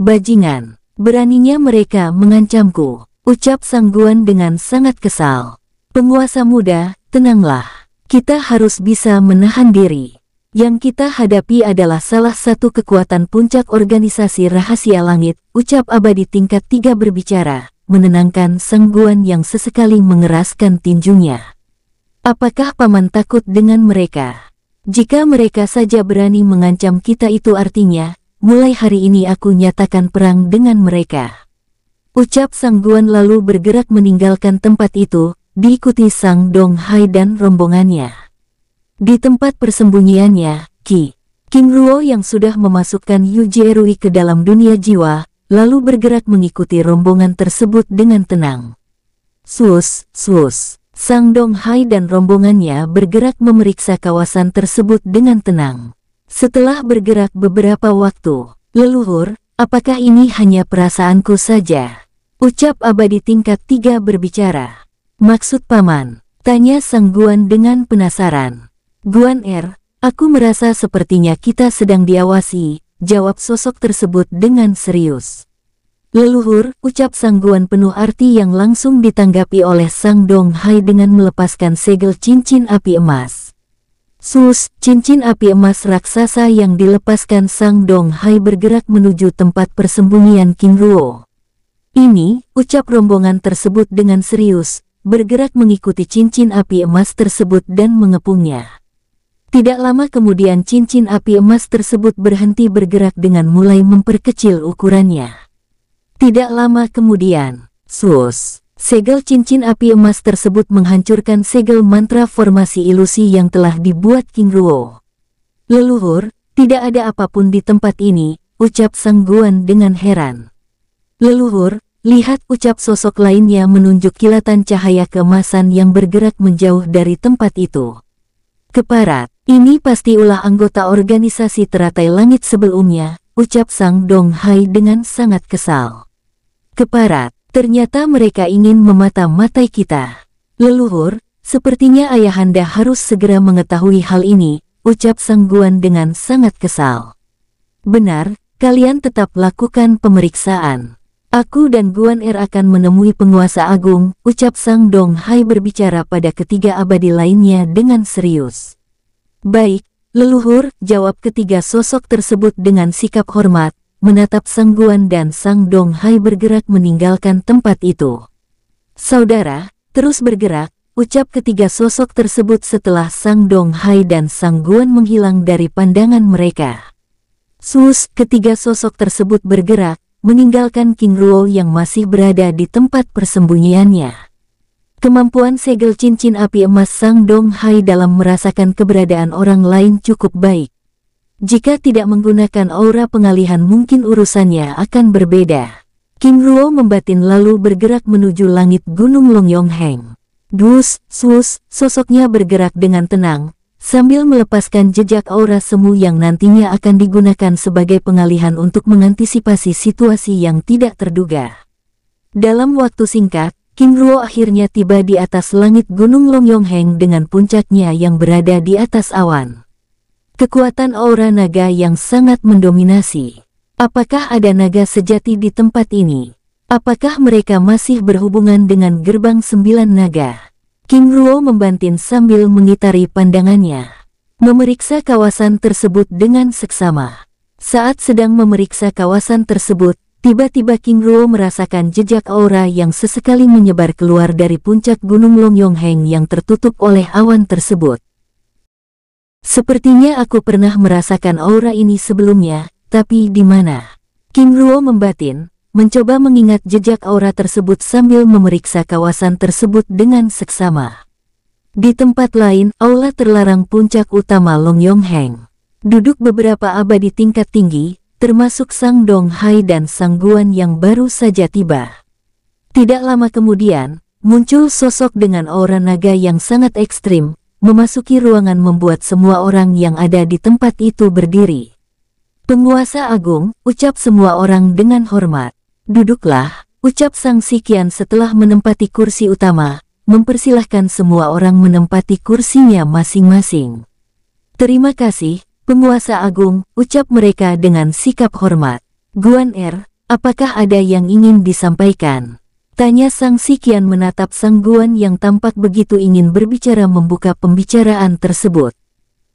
Speaker 1: Bajingan, beraninya mereka mengancamku, ucap Sang Guan dengan sangat kesal. Penguasa muda, tenanglah, kita harus bisa menahan diri. Yang kita hadapi adalah salah satu kekuatan puncak organisasi rahasia langit, ucap abadi tingkat 3 berbicara, menenangkan Sang Guan yang sesekali mengeraskan tinjunya. Apakah paman takut dengan mereka? Jika mereka saja berani mengancam kita itu artinya, mulai hari ini aku nyatakan perang dengan mereka. Ucap Sang Guan lalu bergerak meninggalkan tempat itu, diikuti Sang Dong Hai dan rombongannya. Di tempat persembunyiannya, King Ruo yang sudah memasukkan Yu Jierui ke dalam dunia jiwa, lalu bergerak mengikuti rombongan tersebut dengan tenang. Sus. Sang Dong Hai dan rombongannya bergerak memeriksa kawasan tersebut dengan tenang. Setelah bergerak beberapa waktu, leluhur, apakah ini hanya perasaanku saja? Ucap abadi tingkat 3 berbicara. Maksud paman? Tanya Sang Guan dengan penasaran. Guan aku merasa sepertinya kita sedang diawasi, jawab sosok tersebut dengan serius. Leluhur, ucap Sang Guan penuh arti yang langsung ditanggapi oleh Sang Dong Hai dengan melepaskan segel cincin api emas. Cincin api emas raksasa yang dilepaskan Sang Dong Hai bergerak menuju tempat persembunyian King Ruo. Ini, ucap rombongan tersebut dengan serius, bergerak mengikuti cincin api emas tersebut dan mengepungnya. Tidak lama kemudian cincin api emas tersebut berhenti bergerak dengan mulai memperkecil ukurannya. Tidak lama kemudian, segel cincin api emas tersebut menghancurkan segel mantra formasi ilusi yang telah dibuat King Ruo. Leluhur, tidak ada apapun di tempat ini, ucap Sang Guan dengan heran. Leluhur, lihat, ucap sosok lainnya menunjuk kilatan cahaya keemasan yang bergerak menjauh dari tempat itu. Keparat, ini pasti ulah anggota organisasi teratai langit sebelumnya, ucap Sang Dong Hai dengan sangat kesal. Keparat, ternyata mereka ingin memata-matai kita. Leluhur, sepertinya ayahanda harus segera mengetahui hal ini, ucap Sang Guan dengan sangat kesal. Benar, kalian tetap lakukan pemeriksaan. Aku dan Guan akan menemui penguasa agung, ucap Sang Dong Hai berbicara pada ketiga abadi lainnya dengan serius. Baik, leluhur, jawab ketiga sosok tersebut dengan sikap hormat, menatap Sang Guan dan Sang Dong Hai bergerak meninggalkan tempat itu. Saudara, terus bergerak, ucap ketiga sosok tersebut setelah Sang Dong Hai dan Sang Guan menghilang dari pandangan mereka. Sus, ketiga sosok tersebut bergerak, meninggalkan King Ruo yang masih berada di tempat persembunyiannya. Kemampuan segel cincin api emas Sang Dong Hai dalam merasakan keberadaan orang lain cukup baik. Jika tidak menggunakan aura pengalihan mungkin urusannya akan berbeda. King Ruo membatin lalu bergerak menuju langit Gunung Longyongheng. Dus, sus, sosoknya bergerak dengan tenang, sambil melepaskan jejak aura semu yang nantinya akan digunakan sebagai pengalihan untuk mengantisipasi situasi yang tidak terduga. Dalam waktu singkat, King Ruo akhirnya tiba di atas langit Gunung Longyongheng dengan puncaknya yang berada di atas awan. Kekuatan aura naga yang sangat mendominasi. Apakah ada naga sejati di tempat ini? Apakah mereka masih berhubungan dengan gerbang 9 naga? King Ruo membantin sambil mengitari pandangannya. Memeriksa kawasan tersebut dengan seksama. Saat sedang memeriksa kawasan tersebut, tiba-tiba King Ruo merasakan jejak aura yang sesekali menyebar keluar dari puncak Gunung Longyongheng yang tertutup oleh awan tersebut. Sepertinya aku pernah merasakan aura ini sebelumnya, tapi di mana? King Ruo membatin, mencoba mengingat jejak aura tersebut sambil memeriksa kawasan tersebut dengan seksama. Di tempat lain, aula terlarang puncak utama Longyongheng. Duduk beberapa abadi tingkat tinggi, termasuk Sang Dong Hai dan Sang Guan yang baru saja tiba. Tidak lama kemudian, muncul sosok dengan aura naga yang sangat ekstrim, memasuki ruangan membuat semua orang yang ada di tempat itu berdiri. Penguasa agung, ucap semua orang dengan hormat. Duduklah, ucap Sang Sikian setelah menempati kursi utama, mempersilahkan semua orang menempati kursinya masing-masing. Terima kasih, penguasa agung, ucap mereka dengan sikap hormat. Guan apakah ada yang ingin disampaikan? Tanya Sang Sikian menatap Sang Guan yang tampak begitu ingin berbicara membuka pembicaraan tersebut.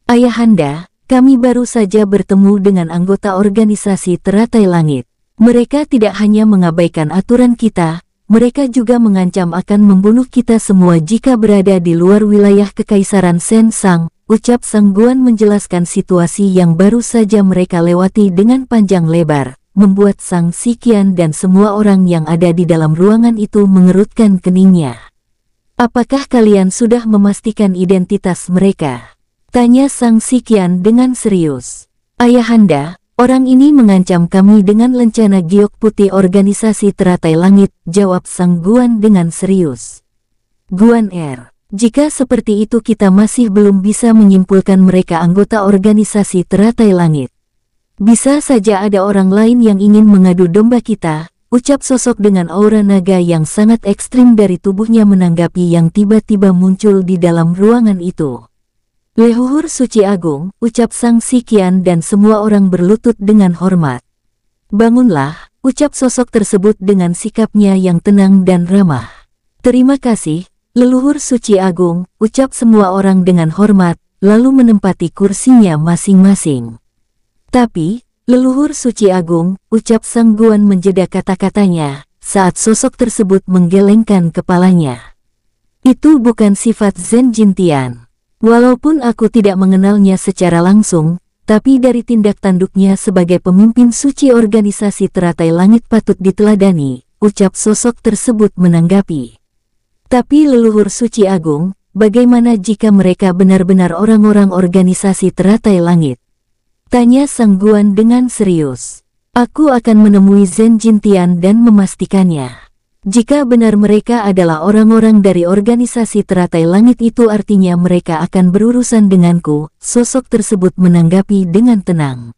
Speaker 1: Ayahanda, kami baru saja bertemu dengan anggota organisasi Teratai Langit. Mereka tidak hanya mengabaikan aturan kita, mereka juga mengancam akan membunuh kita semua jika berada di luar wilayah Kekaisaran Sen Sang, ucap Sang Guan menjelaskan situasi yang baru saja mereka lewati dengan panjang lebar, membuat Sang Sikian dan semua orang yang ada di dalam ruangan itu mengerutkan keningnya. Apakah kalian sudah memastikan identitas mereka? Tanya Sang Sikian dengan serius. Ayahanda, orang ini mengancam kami dengan lencana giok putih organisasi Teratai Langit, jawab Sang Guan dengan serius. Guan jika seperti itu kita masih belum bisa menyimpulkan mereka anggota organisasi Teratai Langit. Bisa saja ada orang lain yang ingin mengadu domba kita, ucap sosok dengan aura naga yang sangat ekstrim dari tubuhnya menanggapi yang tiba-tiba muncul di dalam ruangan itu. Leluhur suci agung, ucap Sang Sikian dan semua orang berlutut dengan hormat. Bangunlah, ucap sosok tersebut dengan sikapnya yang tenang dan ramah. Terima kasih, leluhur suci agung, ucap semua orang dengan hormat, lalu menempati kursinya masing-masing. Tapi, leluhur suci agung, ucap Sang Guan menjeda kata-katanya, saat sosok tersebut menggelengkan kepalanya. Itu bukan sifat Zen Jintian. Walaupun aku tidak mengenalnya secara langsung, tapi dari tindak tanduknya sebagai pemimpin suci organisasi Teratai Langit patut diteladani, ucap sosok tersebut menanggapi. Tapi leluhur suci agung, bagaimana jika mereka benar-benar orang-orang organisasi Teratai Langit? Tanya Sang Guan dengan serius. Aku akan menemui Zhen Jintian dan memastikannya. Jika benar mereka adalah orang-orang dari organisasi teratai langit itu artinya mereka akan berurusan denganku, sosok tersebut menanggapi dengan tenang.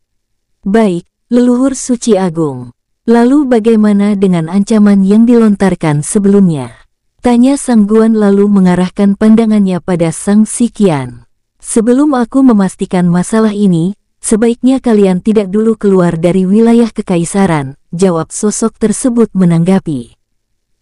Speaker 1: Baik, leluhur suci agung. Lalu bagaimana dengan ancaman yang dilontarkan sebelumnya? Tanya Sang Guan lalu mengarahkan pandangannya pada Sang Siqian. Sebelum aku memastikan masalah ini, sebaiknya kalian tidak dulu keluar dari wilayah kekaisaran, jawab sosok tersebut menanggapi.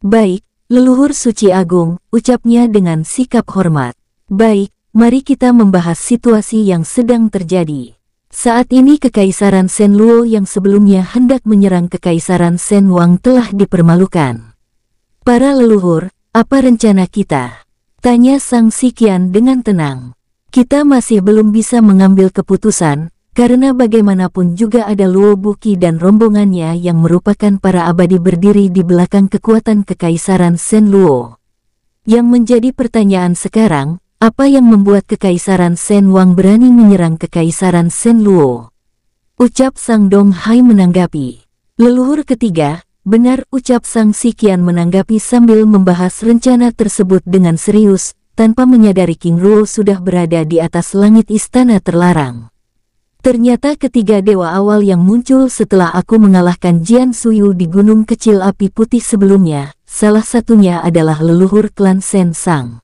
Speaker 1: Baik, leluhur suci agung, ucapnya dengan sikap hormat. Baik, mari kita membahas situasi yang sedang terjadi. Saat ini Kekaisaran Shen Luo yang sebelumnya hendak menyerang Kekaisaran Shen Wang telah dipermalukan. Para leluhur, apa rencana kita? Tanya Sang Siqian dengan tenang. Kita masih belum bisa mengambil keputusan, karena bagaimanapun juga ada Luo Buqi dan rombongannya yang merupakan para abadi berdiri di belakang kekuatan Kekaisaran Shen Luo. Yang menjadi pertanyaan sekarang, apa yang membuat Kekaisaran Shen Wang berani menyerang Kekaisaran Shen Luo? Ucap Sang Dong Hai menanggapi. Leluhur ketiga, benar, ucap Sang Siqian menanggapi sambil membahas rencana tersebut dengan serius, tanpa menyadari King Ruo sudah berada di atas langit istana terlarang. Ternyata ketiga dewa awal yang muncul setelah aku mengalahkan Jian Suyu di gunung kecil api putih sebelumnya, salah satunya adalah leluhur klan Shen Sang.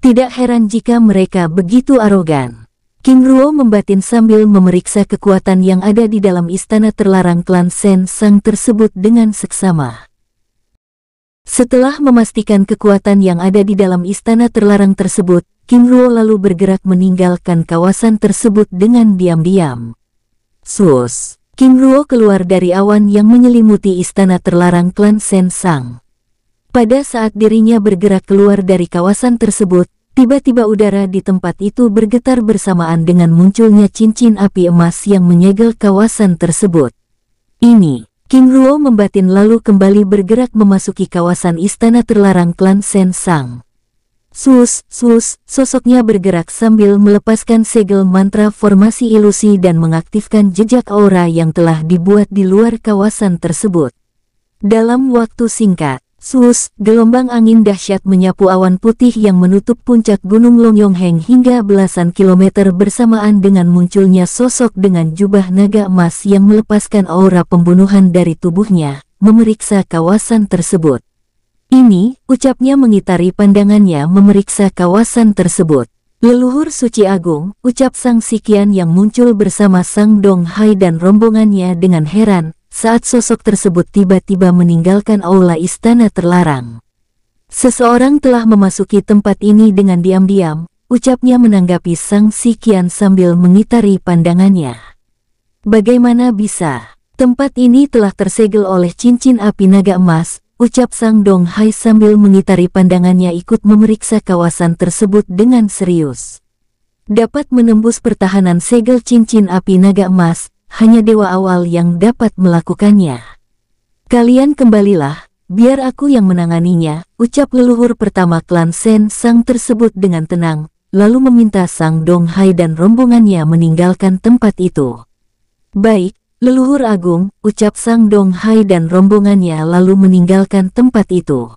Speaker 1: Tidak heran jika mereka begitu arogan. King Ruo membatin sambil memeriksa kekuatan yang ada di dalam istana terlarang klan Shen Sang tersebut dengan seksama. Setelah memastikan kekuatan yang ada di dalam istana terlarang tersebut, King Ruo lalu bergerak meninggalkan kawasan tersebut dengan diam-diam. Sus! King Ruo keluar dari awan yang menyelimuti istana terlarang klan Shen Sang. Pada saat dirinya bergerak keluar dari kawasan tersebut, tiba-tiba udara di tempat itu bergetar bersamaan dengan munculnya cincin api emas yang menyegel kawasan tersebut. Ini, King Ruo membatin lalu kembali bergerak memasuki kawasan istana terlarang klan Shen Sang. Sus, sosoknya bergerak sambil melepaskan segel mantra formasi ilusi dan mengaktifkan jejak aura yang telah dibuat di luar kawasan tersebut. Dalam waktu singkat, gelombang angin dahsyat menyapu awan putih yang menutup puncak Gunung Longyongheng hingga belasan kilometer bersamaan dengan munculnya sosok dengan jubah naga emas yang melepaskan aura pembunuhan dari tubuhnya, memeriksa kawasan tersebut. Ini, ucapnya mengitari pandangannya memeriksa kawasan tersebut. Leluhur suci agung, ucap Sang Siqian yang muncul bersama Sang Dong Hai dan rombongannya dengan heran, saat sosok tersebut tiba-tiba meninggalkan aula istana terlarang. Seseorang telah memasuki tempat ini dengan diam-diam, ucapnya menanggapi Sang Siqian sambil mengitari pandangannya. Bagaimana bisa? Tempat ini telah tersegel oleh cincin api naga emas, ucap Sang Dong Hai sambil mengitari pandangannya ikut memeriksa kawasan tersebut dengan serius. Dapat menembus pertahanan segel cincin api naga emas, hanya dewa awal yang dapat melakukannya. Kalian kembalilah, biar aku yang menanganinya, ucap leluhur pertama klan Shen Sang tersebut dengan tenang, lalu meminta Sang Dong Hai dan rombongannya meninggalkan tempat itu. Baik, leluhur agung, ucap Sang Dong Hai dan rombongannya lalu meninggalkan tempat itu.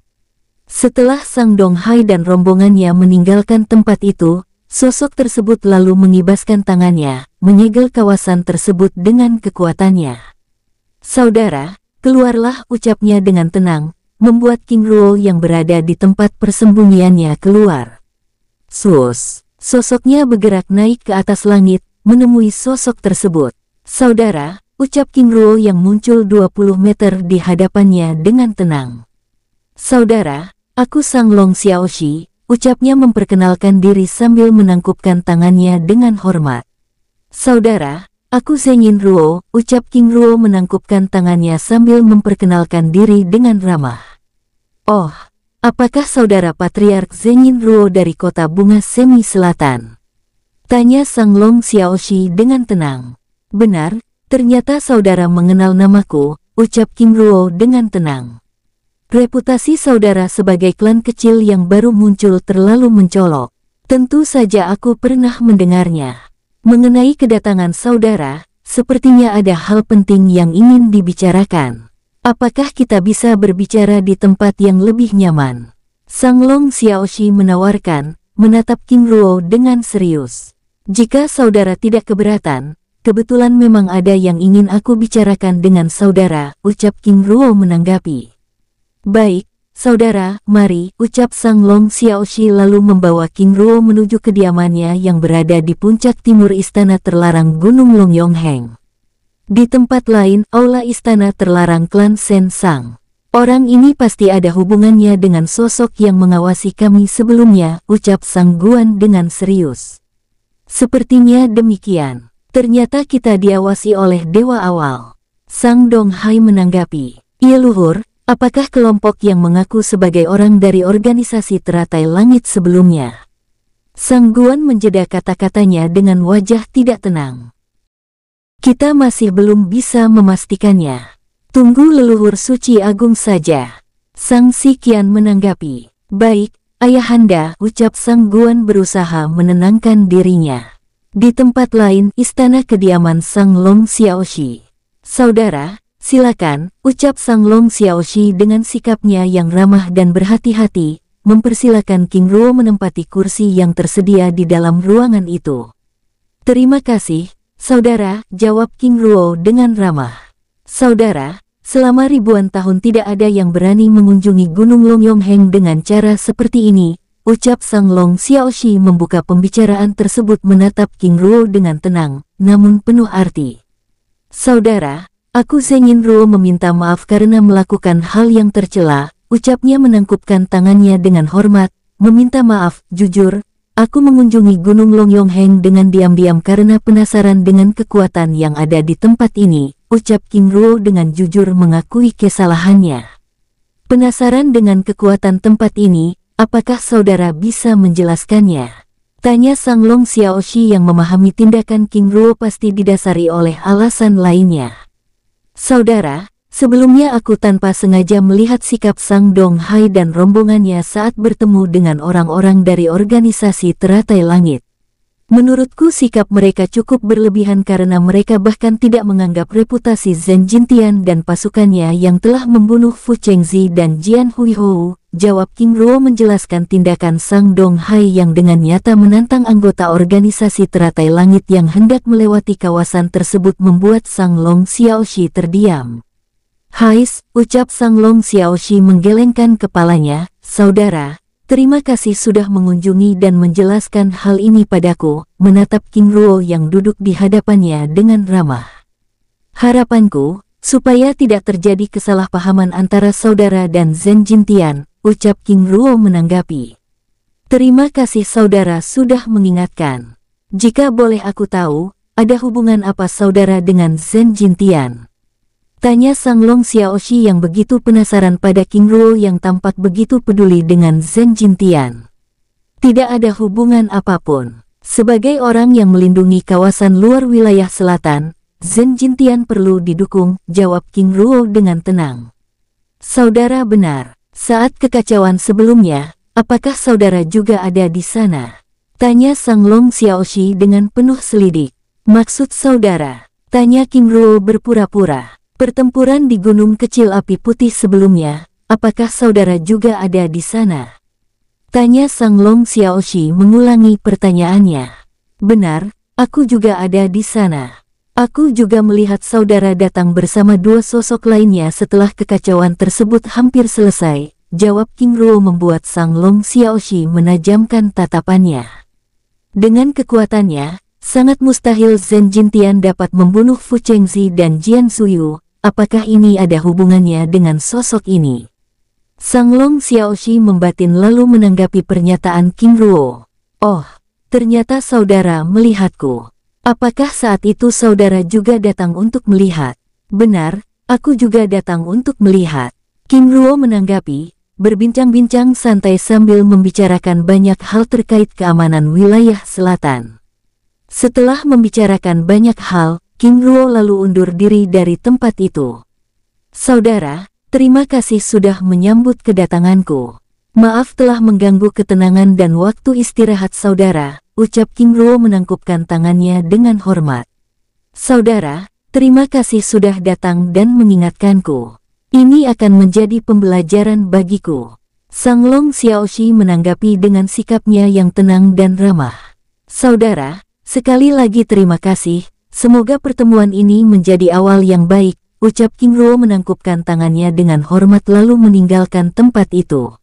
Speaker 1: Setelah Sang Dong Hai dan rombongannya meninggalkan tempat itu, sosok tersebut lalu mengibaskan tangannya, menyegel kawasan tersebut dengan kekuatannya. Saudara, keluarlah, ucapnya dengan tenang, membuat King Ruo yang berada di tempat persembunyiannya keluar. Sosoknya bergerak naik ke atas langit, menemui sosok tersebut. Saudara, ucap King Ruo yang muncul 20 meter di hadapannya dengan tenang. Saudara, aku Sang Long Xiaoxi, ucapnya memperkenalkan diri sambil menangkupkan tangannya dengan hormat. Saudara, aku Zhenyin Ruo, ucap King Ruo menangkupkan tangannya sambil memperkenalkan diri dengan ramah. Oh, apakah saudara Patriark Zhenyin Ruo dari kota bunga Semi Selatan? Tanya Sang Long Xiaoxi dengan tenang. Benar, ternyata saudara mengenal namaku, ucap King Ruo dengan tenang. Reputasi saudara sebagai klan kecil yang baru muncul terlalu mencolok. Tentu saja aku pernah mendengarnya. Mengenai kedatangan saudara, sepertinya ada hal penting yang ingin dibicarakan. Apakah kita bisa berbicara di tempat yang lebih nyaman? Sang Long Xiaoxi menawarkan, menatap King Ruo dengan serius. Jika saudara tidak keberatan, kebetulan memang ada yang ingin aku bicarakan dengan saudara, ucap King Ruo menanggapi. Baik, saudara, mari, ucap Sang Long Xiaoxi lalu membawa King Ruo menuju kediamannya yang berada di puncak timur istana terlarang Gunung Longyongheng. Di tempat lain, aula istana terlarang klan Sen Sang. Orang ini pasti ada hubungannya dengan sosok yang mengawasi kami sebelumnya, ucap Sang Guan dengan serius. Sepertinya demikian. Ternyata kita diawasi oleh dewa awal. Sang Donghai menanggapi. Iya luhur, apakah kelompok yang mengaku sebagai orang dari organisasi teratai langit sebelumnya? Sang Guan menjeda kata-katanya dengan wajah tidak tenang. Kita masih belum bisa memastikannya. Tunggu leluhur suci agung saja. Sang Sikian menanggapi. Baik, ayahanda, ucap Sang Guan berusaha menenangkan dirinya. Di tempat lain, istana kediaman Sang Long Xiaoxi. Saudara, silakan, ucap Sang Long Xiaoxi dengan sikapnya yang ramah dan berhati-hati, mempersilakan King Ruo menempati kursi yang tersedia di dalam ruangan itu. Terima kasih, saudara, jawab King Ruo dengan ramah. Saudara, selama ribuan tahun tidak ada yang berani mengunjungi Gunung Longyongheng dengan cara seperti ini, ucap Sang Long Xiaoxi membuka pembicaraan tersebut menatap King Ruo dengan tenang, namun penuh arti. Saudara, aku Zengin Ruo meminta maaf karena melakukan hal yang tercela, ucapnya menangkupkan tangannya dengan hormat, meminta maaf, jujur. Aku mengunjungi Gunung Longyongheng dengan diam-diam karena penasaran dengan kekuatan yang ada di tempat ini, ucap King Ruo dengan jujur mengakui kesalahannya. Penasaran dengan kekuatan tempat ini, apakah saudara bisa menjelaskannya? Tanya Sang Long Xiaoxi yang memahami tindakan King Ruo pasti didasari oleh alasan lainnya. Saudara, sebelumnya aku tanpa sengaja melihat sikap Sang Donghai dan rombongannya saat bertemu dengan orang-orang dari organisasi teratai langit. Menurutku sikap mereka cukup berlebihan karena mereka bahkan tidak menganggap reputasi Zhen Jintian dan pasukannya yang telah membunuh Fu Chengzi dan Jian Huihou, jawab King Ruo menjelaskan tindakan Sang Donghai yang dengan nyata menantang anggota organisasi teratai langit yang hendak melewati kawasan tersebut membuat Sang Long Xiaoxi terdiam. Hais, ucap Sang Long Xiaoxi menggelengkan kepalanya, saudara, terima kasih sudah mengunjungi dan menjelaskan hal ini padaku, menatap King Ruo yang duduk di hadapannya dengan ramah. Harapanku, supaya tidak terjadi kesalahpahaman antara saudara dan Zhen Jintian, ucap King Ruo menanggapi. Terima kasih saudara sudah mengingatkan. Jika boleh aku tahu, ada hubungan apa saudara dengan Zhen Jintian? Tanya Sang Long Xiaoxi yang begitu penasaran pada King Ruo yang tampak begitu peduli dengan Zhen Jintian. Tidak ada hubungan apapun. Sebagai orang yang melindungi kawasan luar wilayah selatan, Zhen Jintian perlu didukung, jawab King Ruo dengan tenang. Saudara benar. Saat kekacauan sebelumnya, apakah saudara juga ada di sana? Tanya Sang Long Xiaoxi dengan penuh selidik. Maksud saudara? Tanya King Ruo berpura-pura. Pertempuran di Gunung Kecil Api Putih sebelumnya, apakah saudara juga ada di sana? Tanya Sang Long Xiaoxi mengulangi pertanyaannya. Benar, aku juga ada di sana. Aku juga melihat saudara datang bersama dua sosok lainnya setelah kekacauan tersebut hampir selesai, jawab King Ruo membuat Sang Long Xiaoxi menajamkan tatapannya. Dengan kekuatannya, sangat mustahil Zhen Jintian dapat membunuh Fu Chengzi dan Jian Suyu. Apakah ini ada hubungannya dengan sosok ini? Sang Long Xiaoxi membatin lalu menanggapi pernyataan King Ruo. Oh, ternyata saudara melihatku. Apakah saat itu saudara juga datang untuk melihat? Benar, aku juga datang untuk melihat. King Ruo menanggapi, berbincang-bincang santai sambil membicarakan banyak hal terkait keamanan wilayah selatan. Setelah membicarakan banyak hal, King Ruo lalu undur diri dari tempat itu. Saudara, terima kasih sudah menyambut kedatanganku. Maaf telah mengganggu ketenangan dan waktu istirahat saudara, ucap King Ruo menangkupkan tangannya dengan hormat. Saudara, terima kasih sudah datang dan mengingatkanku. Ini akan menjadi pembelajaran bagiku. Sang Long Xiaoxi menanggapi dengan sikapnya yang tenang dan ramah. Saudara, sekali lagi terima kasih. Semoga pertemuan ini menjadi awal yang baik, ucap King Ruo menangkupkan tangannya dengan hormat lalu meninggalkan tempat itu.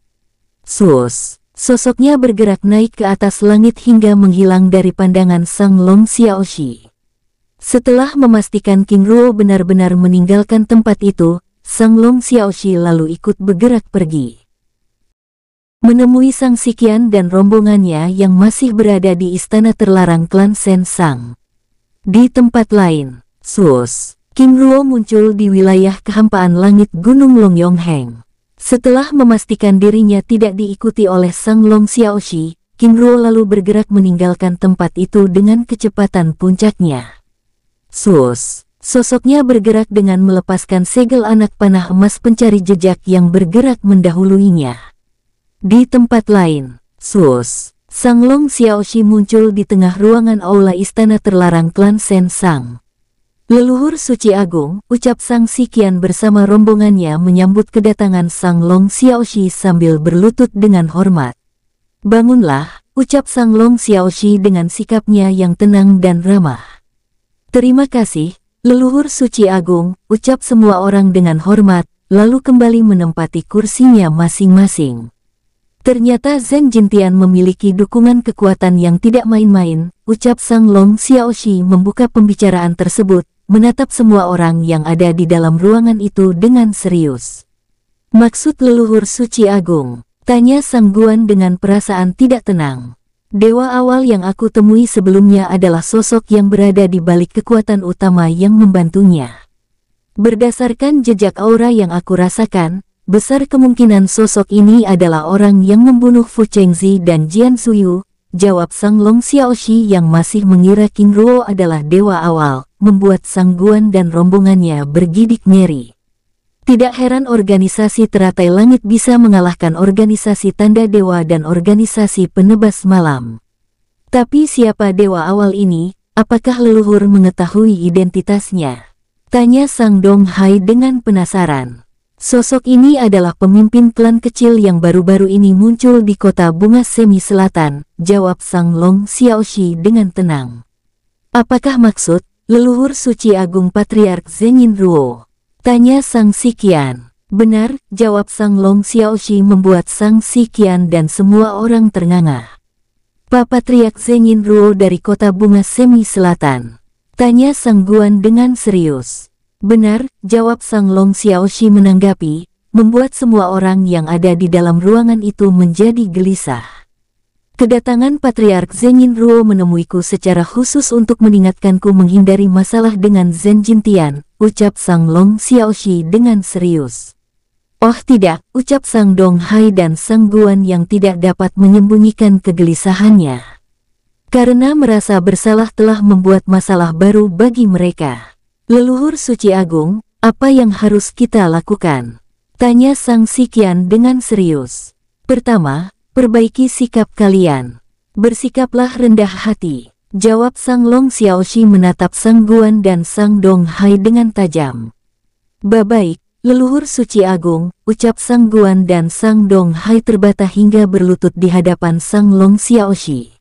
Speaker 1: Sus, sosoknya bergerak naik ke atas langit hingga menghilang dari pandangan Sang Long Xiaoxi. Setelah memastikan King Ruo benar-benar meninggalkan tempat itu, Sang Long Xiaoxi lalu ikut bergerak pergi. Menemui Sang Xiqian dan rombongannya yang masih berada di istana terlarang klan Sen Sang. Di tempat lain, Sus, King Ruo muncul di wilayah kehampaan langit Gunung Longyongheng. Setelah memastikan dirinya tidak diikuti oleh Sang Long Xiaoxi, King Ruo lalu bergerak meninggalkan tempat itu dengan kecepatan puncaknya. Sus, sosoknya bergerak dengan melepaskan segel anak panah emas pencari jejak yang bergerak mendahuluinya. Di tempat lain, Sus, Sang Long Xiaoxi muncul di tengah ruangan aula istana terlarang klan Sen Sang. Leluhur suci agung, ucap Sang Xiqian bersama rombongannya menyambut kedatangan Sang Long Xiaoxi sambil berlutut dengan hormat. Bangunlah, ucap Sang Long Xiaoxi dengan sikapnya yang tenang dan ramah. Terima kasih, leluhur suci agung, ucap semua orang dengan hormat, lalu kembali menempati kursinya masing-masing. Ternyata Zheng Jintian memiliki dukungan kekuatan yang tidak main-main, ucap Sang Long Xiaoxi membuka pembicaraan tersebut, menatap semua orang yang ada di dalam ruangan itu dengan serius. Maksud leluhur suci agung, tanya Sang Guan dengan perasaan tidak tenang. Dewa awal yang aku temui sebelumnya adalah sosok yang berada di balik kekuatan utama yang membantunya. Berdasarkan jejak aura yang aku rasakan, besar kemungkinan sosok ini adalah orang yang membunuh Fu Chengzi dan Jian Suyu, jawab Sang Long Xiaoxi yang masih mengira King Ruo adalah dewa awal, membuat Sang Guan dan rombongannya bergidik ngeri. Tidak heran organisasi teratai langit bisa mengalahkan organisasi tanda dewa dan organisasi penebas malam. Tapi siapa dewa awal ini? Apakah leluhur mengetahui identitasnya? Tanya Sang Dong Hai dengan penasaran. Sosok ini adalah pemimpin klan kecil yang baru-baru ini muncul di kota Bunga Semi Selatan, jawab Sang Long Xiaoxi dengan tenang. Apakah maksud leluhur suci agung Patriark Zhenyin Ruo? Tanya Sang Xiqian. Benar, jawab Sang Long Xiaoxi membuat Sang Xiqian dan semua orang ternganga. Pak Patriark Zhenyin Ruo dari kota Bunga Semi Selatan. Tanya Sang Guan dengan serius. Benar, jawab Sang Long Xiaoxi menanggapi, membuat semua orang yang ada di dalam ruangan itu menjadi gelisah. Kedatangan Patriark Zhenyin Ruo menemuiku secara khusus untuk mengingatkanku menghindari masalah dengan Zheng Jintian, ucap Sang Long Xiaoxi dengan serius. Oh tidak, ucap Sang Dong Hai dan Sang Guan yang tidak dapat menyembunyikan kegelisahannya. Karena merasa bersalah telah membuat masalah baru bagi mereka. Leluhur suci agung, apa yang harus kita lakukan? Tanya Sang Xiqian dengan serius. Pertama, perbaiki sikap kalian. Bersikaplah rendah hati, jawab Sang Long Xiaoxi menatap Sang Guan dan Sang Dong Hai dengan tajam. Baik, leluhur suci agung, ucap Sang Guan dan Sang Dong Hai terbata hingga berlutut di hadapan Sang Long Xiaoxi.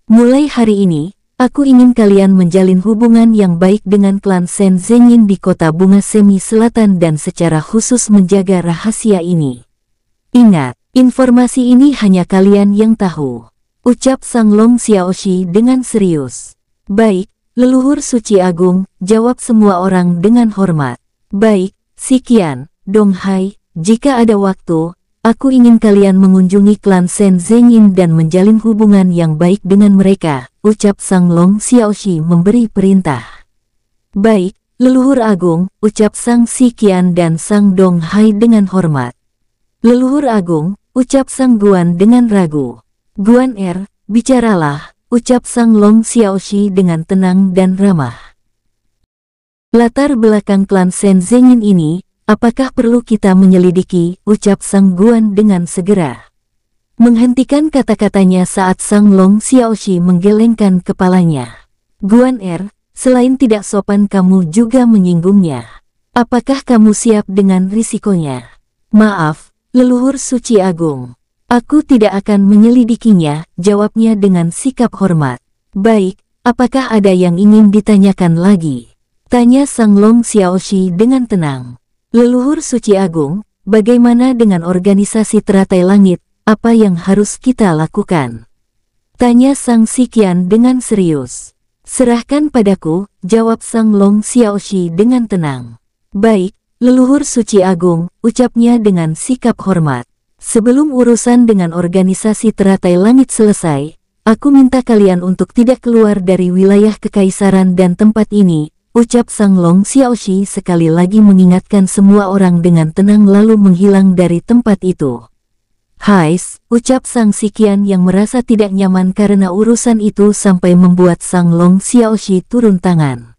Speaker 1: Mulai hari ini, aku ingin kalian menjalin hubungan yang baik dengan klan Sen Zhenyin di kota Bunga Semi Selatan dan secara khusus menjaga rahasia ini. Ingat, informasi ini hanya kalian yang tahu, ucap Sang Long Xiaoxi dengan serius. Baik, leluhur suci agung, jawab semua orang dengan hormat. Baik, Xiqian, Dong Hai, jika ada waktu, aku ingin kalian mengunjungi klan Sen Zhenyin dan menjalin hubungan yang baik dengan mereka, ucap Sang Long Xiaoxi memberi perintah. Baik, leluhur agung, ucap Sang Xiqian dan Sang Dong Hai dengan hormat. Leluhur agung, ucap Sang Guan dengan ragu. Guan bicaralah, ucap Sang Long Xiaoxi dengan tenang dan ramah. Latar belakang klan Sen Zhenyin ini, apakah perlu kita menyelidiki, ucap Sang Guan dengan segera. Menghentikan kata-katanya saat Sang Long Xiaoxi menggelengkan kepalanya. Guan Selain tidak sopan kamu juga menyinggungnya. Apakah kamu siap dengan risikonya? Maaf, leluhur suci agung. Aku tidak akan menyelidikinya, jawabnya dengan sikap hormat. Baik, apakah ada yang ingin ditanyakan lagi? Tanya Sang Long Xiaoxi dengan tenang. Leluhur suci agung, bagaimana dengan organisasi teratai langit, apa yang harus kita lakukan? Tanya Sang Xiqian dengan serius. Serahkan padaku, jawab Sang Long Xiaoxi dengan tenang. Baik, leluhur suci agung, ucapnya dengan sikap hormat. Sebelum urusan dengan organisasi teratai langit selesai, aku minta kalian untuk tidak keluar dari wilayah kekaisaran dan tempat ini, ucap Sang Long Xiaoxi sekali lagi mengingatkan semua orang dengan tenang lalu menghilang dari tempat itu. Hais, ucap Sang Xiqian yang merasa tidak nyaman karena urusan itu sampai membuat Sang Long Xiaoxi turun tangan.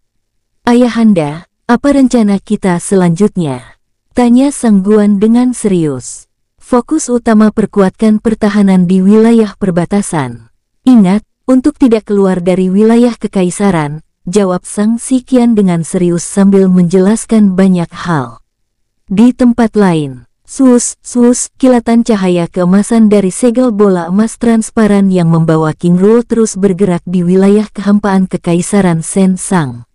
Speaker 1: Ayahanda, apa rencana kita selanjutnya? Tanya Sang Guan dengan serius. Fokus utama perkuatkan pertahanan di wilayah perbatasan. Ingat, untuk tidak keluar dari wilayah kekaisaran, jawab Sang Xiqian dengan serius sambil menjelaskan banyak hal. Di tempat lain, kilatan cahaya keemasan dari segel bola emas transparan yang membawa King Ruo terus bergerak di wilayah kehampaan kekaisaran Sen Sang.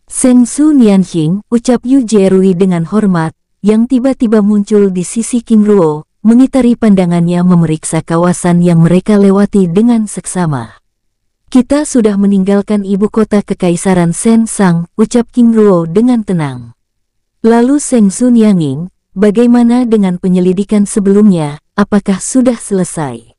Speaker 1: Seng Su Nianxing, ucap Yu Jerui dengan hormat, yang tiba-tiba muncul di sisi King Ruo, mengitari pandangannya memeriksa kawasan yang mereka lewati dengan seksama. Kita sudah meninggalkan ibu kota kekaisaran Sen Sang, ucap King Ruo dengan tenang. Lalu Seng Su Nianxing, bagaimana dengan penyelidikan sebelumnya, apakah sudah selesai?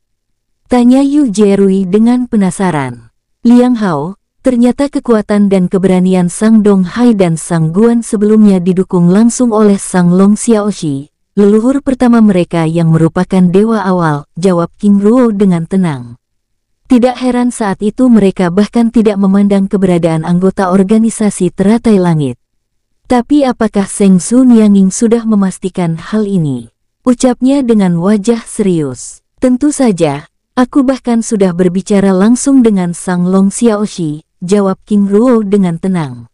Speaker 1: Tanya Yu Jerui dengan penasaran. Liang Hao, ternyata kekuatan dan keberanian Sang Dong Hai dan Sang Guan sebelumnya didukung langsung oleh Sang Long Xiaoxi, leluhur pertama mereka yang merupakan dewa awal, jawab King Ruo dengan tenang. Tidak heran saat itu mereka bahkan tidak memandang keberadaan anggota organisasi teratai langit. Tapi apakah Seng Su Nianxing sudah memastikan hal ini? Ucapnya dengan wajah serius. Tentu saja, aku bahkan sudah berbicara langsung dengan Sang Long Xiaoxi, jawab King Ruo dengan tenang.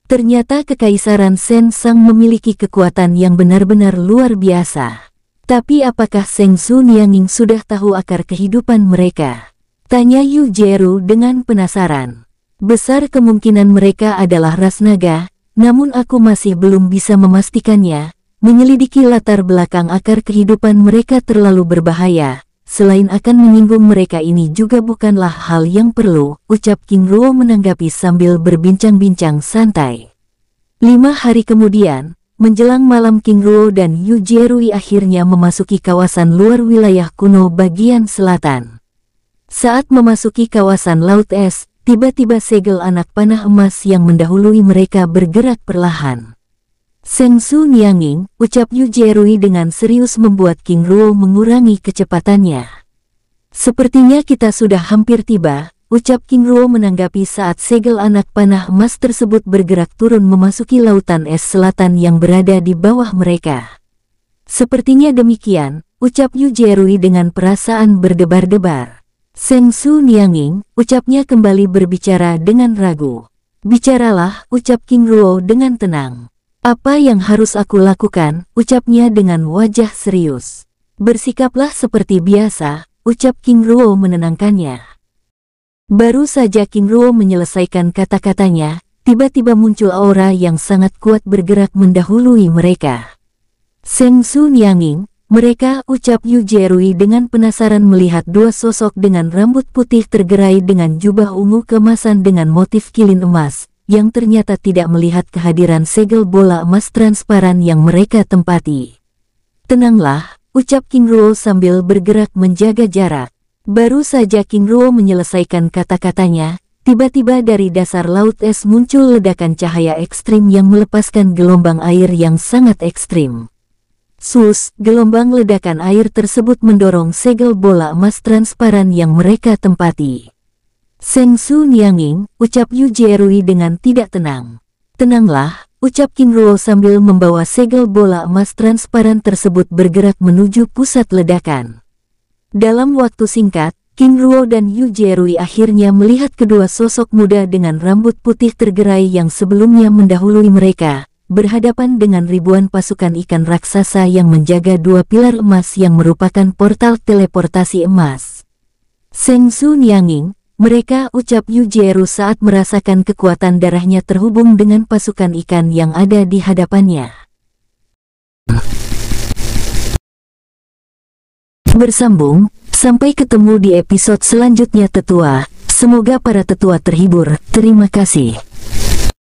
Speaker 1: Ternyata kekaisaran Sen Sang memiliki kekuatan yang benar-benar luar biasa. Tapi apakah Seng Su Nianxing sudah tahu akar kehidupan mereka? Tanya Yu Jeru dengan penasaran. Besar kemungkinan mereka adalah ras naga, namun aku masih belum bisa memastikannya. Menyelidiki latar belakang akar kehidupan mereka terlalu berbahaya. Selain akan menyinggung mereka ini juga bukanlah hal yang perlu, ucap King Ruo menanggapi sambil berbincang-bincang santai. 5 hari kemudian, menjelang malam King Ruo dan Yu Jerui akhirnya memasuki kawasan luar wilayah kuno bagian selatan. Saat memasuki kawasan Laut Es, tiba-tiba segel anak panah emas yang mendahului mereka bergerak perlahan. Seng Su Nianxing, ucap Yu Jerui dengan serius membuat King Ruo mengurangi kecepatannya. Sepertinya kita sudah hampir tiba, ucap King Ruo menanggapi saat segel anak panah emas tersebut bergerak turun memasuki lautan es selatan yang berada di bawah mereka. Sepertinya demikian, ucap Yu Jerui dengan perasaan berdebar-debar. Seng Su Nianxing, ucapnya kembali berbicara dengan ragu. Bicaralah, ucap King Ruo dengan tenang. Apa yang harus aku lakukan, ucapnya dengan wajah serius. Bersikaplah seperti biasa, ucap King Ruo menenangkannya. Baru saja King Ruo menyelesaikan kata-katanya, tiba-tiba muncul aura yang sangat kuat bergerak mendahului mereka. Seng Su Nianxing, mereka, ucap Yu Jerui dengan penasaran melihat dua sosok dengan rambut putih tergerai dengan jubah ungu keemasan dengan motif kilin emas, yang ternyata tidak melihat kehadiran segel bola emas transparan yang mereka tempati. Tenanglah, ucap King Ruo sambil bergerak menjaga jarak. Baru saja King Ruo menyelesaikan kata-katanya, tiba-tiba dari dasar laut es muncul ledakan cahaya ekstrim yang melepaskan gelombang air yang sangat ekstrim. Gelombang ledakan air tersebut mendorong segel bola emas transparan yang mereka tempati. Seng Su Nianxing, ucap Yu Jerui dengan tidak tenang. Tenanglah, ucap King Ruo sambil membawa segel bola emas transparan tersebut bergerak menuju pusat ledakan. Dalam waktu singkat, King Ruo dan Yu Jerui akhirnya melihat kedua sosok muda dengan rambut putih tergerai yang sebelumnya mendahului mereka, berhadapan dengan ribuan pasukan ikan raksasa yang menjaga dua pilar emas yang merupakan portal teleportasi emas. Seng Su Nianging, mereka, ucap Yu Jeru saat merasakan kekuatan darahnya terhubung dengan pasukan ikan yang ada di hadapannya. Bersambung, sampai ketemu di episode selanjutnya tetua. Semoga para tetua terhibur. Terima kasih.